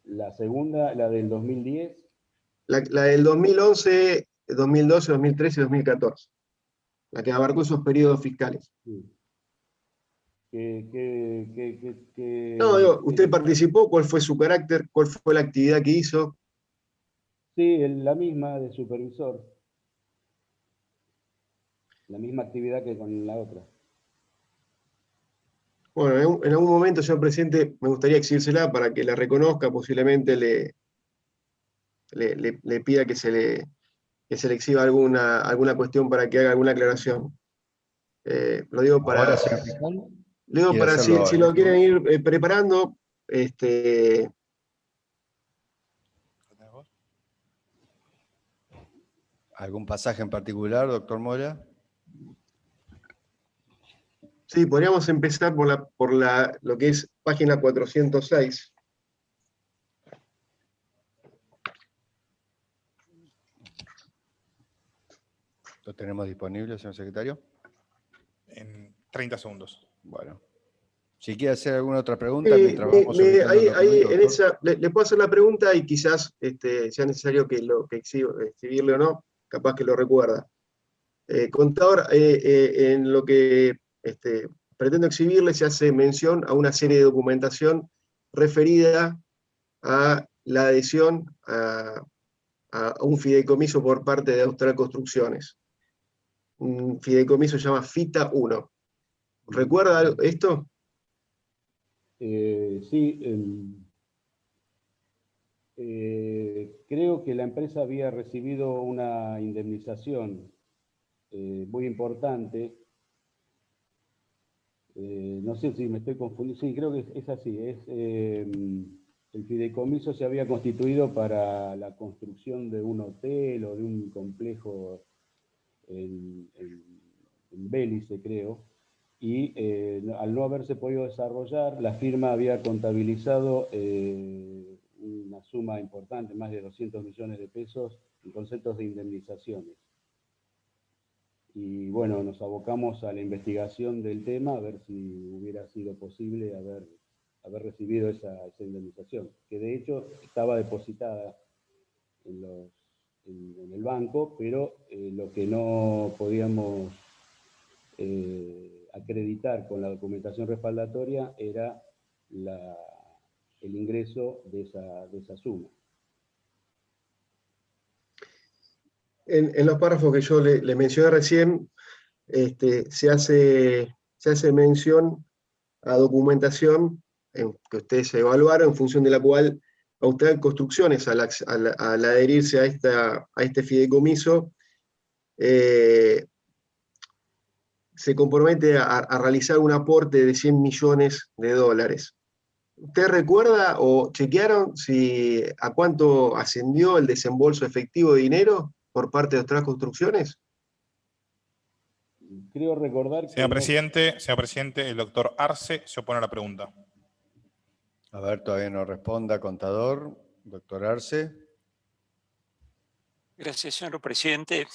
Speaker 4: La segunda, la del 2010.
Speaker 1: La del 2011, 2012, 2013 y 2014. La que abarcó esos periodos fiscales.
Speaker 4: Sí.
Speaker 1: No, digo, ¿usted participó? ¿Cuál fue su carácter? ¿Cuál fue la actividad que hizo?
Speaker 4: Sí, la misma de supervisor. La misma actividad que con la otra.
Speaker 1: Bueno, en algún momento, señor presidente, me gustaría exhibírsela para que la reconozca, posiblemente le pida que se le exhiba alguna cuestión para que haga alguna aclaración. Lo digo para...
Speaker 3: Ahora, señor fiscal,
Speaker 1: Lo digo
Speaker 3: ¿quiere
Speaker 1: para
Speaker 3: hacerlo
Speaker 1: si
Speaker 3: en
Speaker 1: lo
Speaker 3: este
Speaker 1: quieren
Speaker 3: momento?
Speaker 1: ir preparando,
Speaker 3: ¿Algún pasaje en particular, doctor Mora?
Speaker 1: sí, podríamos empezar por lo que es página 406.
Speaker 3: ¿Lo tenemos disponible, señor secretario?
Speaker 2: En 30 segundos.
Speaker 3: Bueno, Si quiere hacer alguna otra pregunta,
Speaker 1: Sí,
Speaker 3: mientras vamos ubicando el documento,
Speaker 1: en
Speaker 3: doctor.
Speaker 1: esa, le puedo hacer la pregunta y quizás sea necesario que escribirle o no, capaz que lo recuerda. Contador, en lo que pretendo exhibirle se hace mención a una serie de documentación referida a la adhesión a un fideicomiso por parte de Austral Construcciones. Un fideicomiso se llama FITA 1. ¿Recuerda esto?
Speaker 4: Sí, creo que la empresa había recibido una indemnización muy importante. No sé si me estoy confundiendo. Sí, creo que es así. El fideicomiso se había constituido para la construcción de un hotel o de un complejo en Bélice, creo. Y al no haberse podido desarrollar, la firma había contabilizado una suma importante, más de 200 millones de pesos, en conceptos de indemnizaciones. Y bueno, nos abocamos a la investigación del tema, a ver si hubiera sido posible haber recibido esa indemnización, que de hecho estaba depositada en el banco, pero lo que no podíamos acreditar con la documentación respaldatoria era el ingreso de esa suma.
Speaker 1: En los párrafos que yo le mencioné recién, se hace mención a documentación que ustedes evaluaron, en función de la cual Austral Construcciones, al adherirse a este fideicomiso, se compromete a realizar un aporte de 100 millones de dólares. ¿Usted recuerda o chequearon a cuánto ascendió el desembolso efectivo de dinero por parte de Austral Construcciones?
Speaker 4: Creo recordar que...
Speaker 2: Señor presidente, el doctor Arce se opone a la pregunta.
Speaker 3: A ver, todavía no responda, contador. Doctor Arce.
Speaker 6: Gracias, señor presidente.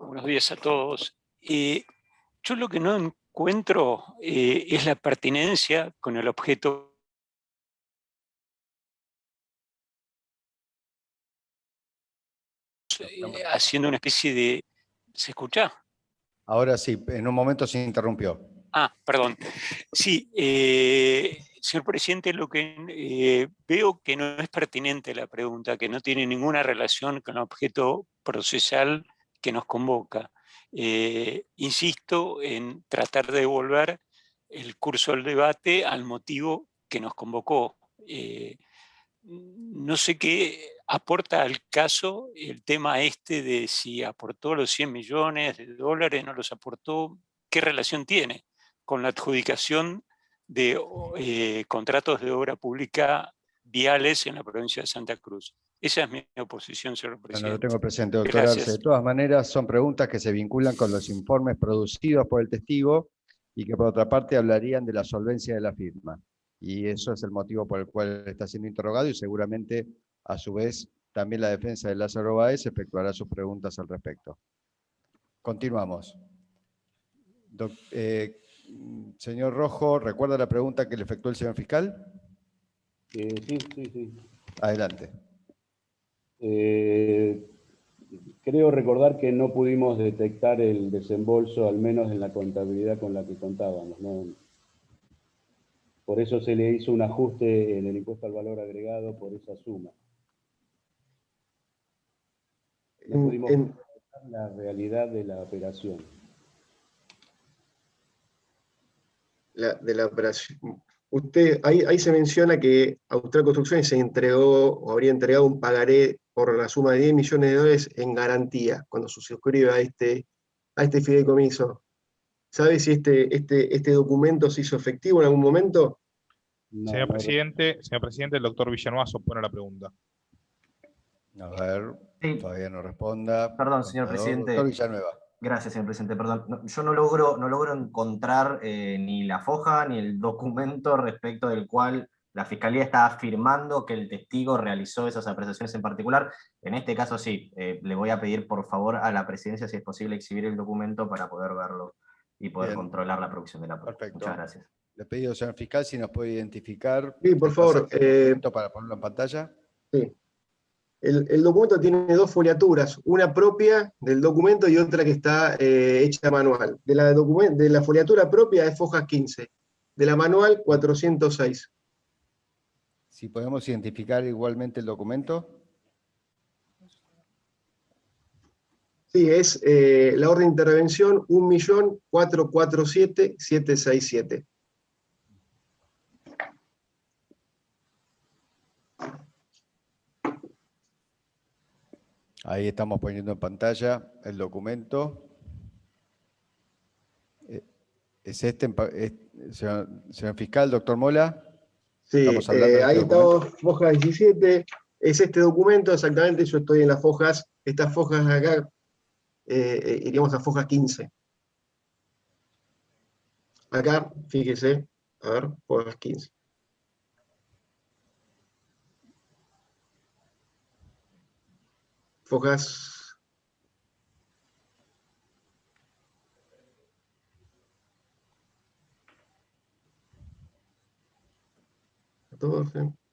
Speaker 6: Buenos días a todos. Yo lo que no encuentro es la pertinencia con el objeto haciendo una especie de... ¿Se escucha?
Speaker 3: Ahora sí, en un momento se interrumpió.
Speaker 6: Perdón. Sí, señor presidente, lo que veo que no es pertinente la pregunta, que no tiene ninguna relación con el objeto procesal que nos convoca. Insisto en tratar de devolver el curso del debate al motivo que nos convocó. No sé qué aporta al caso el tema de si aportó los 100 millones de dólares, no los aportó, qué relación tiene con la adjudicación de contratos de obra pública viales en la provincia de Santa Cruz. Esa es mi oposición, señor presidente.
Speaker 3: Bueno, lo tengo presente, doctor Arce. De todas maneras, son preguntas que se vinculan con los informes producidos por el testigo y que, por otra parte, hablarían de la solvencia de la firma. Y eso es el motivo por el cual está siendo interrogado y seguramente, a su vez, también la defensa de Lázaro Báez efectuará sus preguntas al respecto. Continuamos. Señor Rojo, ¿recuerda la pregunta que le efectuó el señor fiscal?
Speaker 4: Sí.
Speaker 3: Adelante.
Speaker 4: Creo recordar que no pudimos detectar el desembolso, al menos en la contabilidad con la que contábamos, ¿no? Por eso se le hizo un ajuste en el impuesto al valor agregado por esa suma. No pudimos detectar la realidad de la operación.
Speaker 1: De la operación. Ahí se menciona que Austral Construcciones se entregó o habría entregado un pagaré por la suma de 10 millones de dólares en garantía cuando se suscribe a este fideicomiso. ¿Sabe si este documento se hizo efectivo en algún momento?
Speaker 2: No, señor presidente, el doctor Villanueva se opone a la pregunta.
Speaker 3: A ver, sí. Todavía no responda.
Speaker 5: Perdón, señor presidente.
Speaker 3: Doctor Villanueva.
Speaker 5: Gracias, señor presidente. Perdón. Yo no logro encontrar ni la foja ni el documento respecto del cual la Fiscalía está afirmando que el testigo realizó esas apreciaciones en particular. En este caso sí, le voy a pedir por favor a la presidencia si es posible exhibir el documento para poder verlo y poder controlar la producción de la prueba.
Speaker 3: Perfecto.
Speaker 5: Muchas gracias.
Speaker 3: Le he pedido, señor fiscal, si nos puede identificar.
Speaker 1: Sí, por
Speaker 3: el
Speaker 1: favor.
Speaker 3: pasaje del documento para ponerlo en pantalla.
Speaker 1: Sí. El documento tiene dos foliaturas, una propia del documento y otra que está hecha manual. De la foliatura propia es foja 15, de la manual 406.
Speaker 3: Si podemos identificar igualmente el documento.
Speaker 1: Sí, es la orden de intervención 1.447.767.
Speaker 3: Ahí estamos poniendo en pantalla el documento. ¿Es este, señor fiscal, doctor Mola?
Speaker 1: Sí,
Speaker 3: Estamos hablando de este
Speaker 1: ahí
Speaker 3: documento.
Speaker 1: estamos, foja 17, es este documento, exactamente, yo estoy en las fojas, estas fojas acá, iríamos a foja 15. Acá, fíjese, a ver, fojas 15. Fojas 14.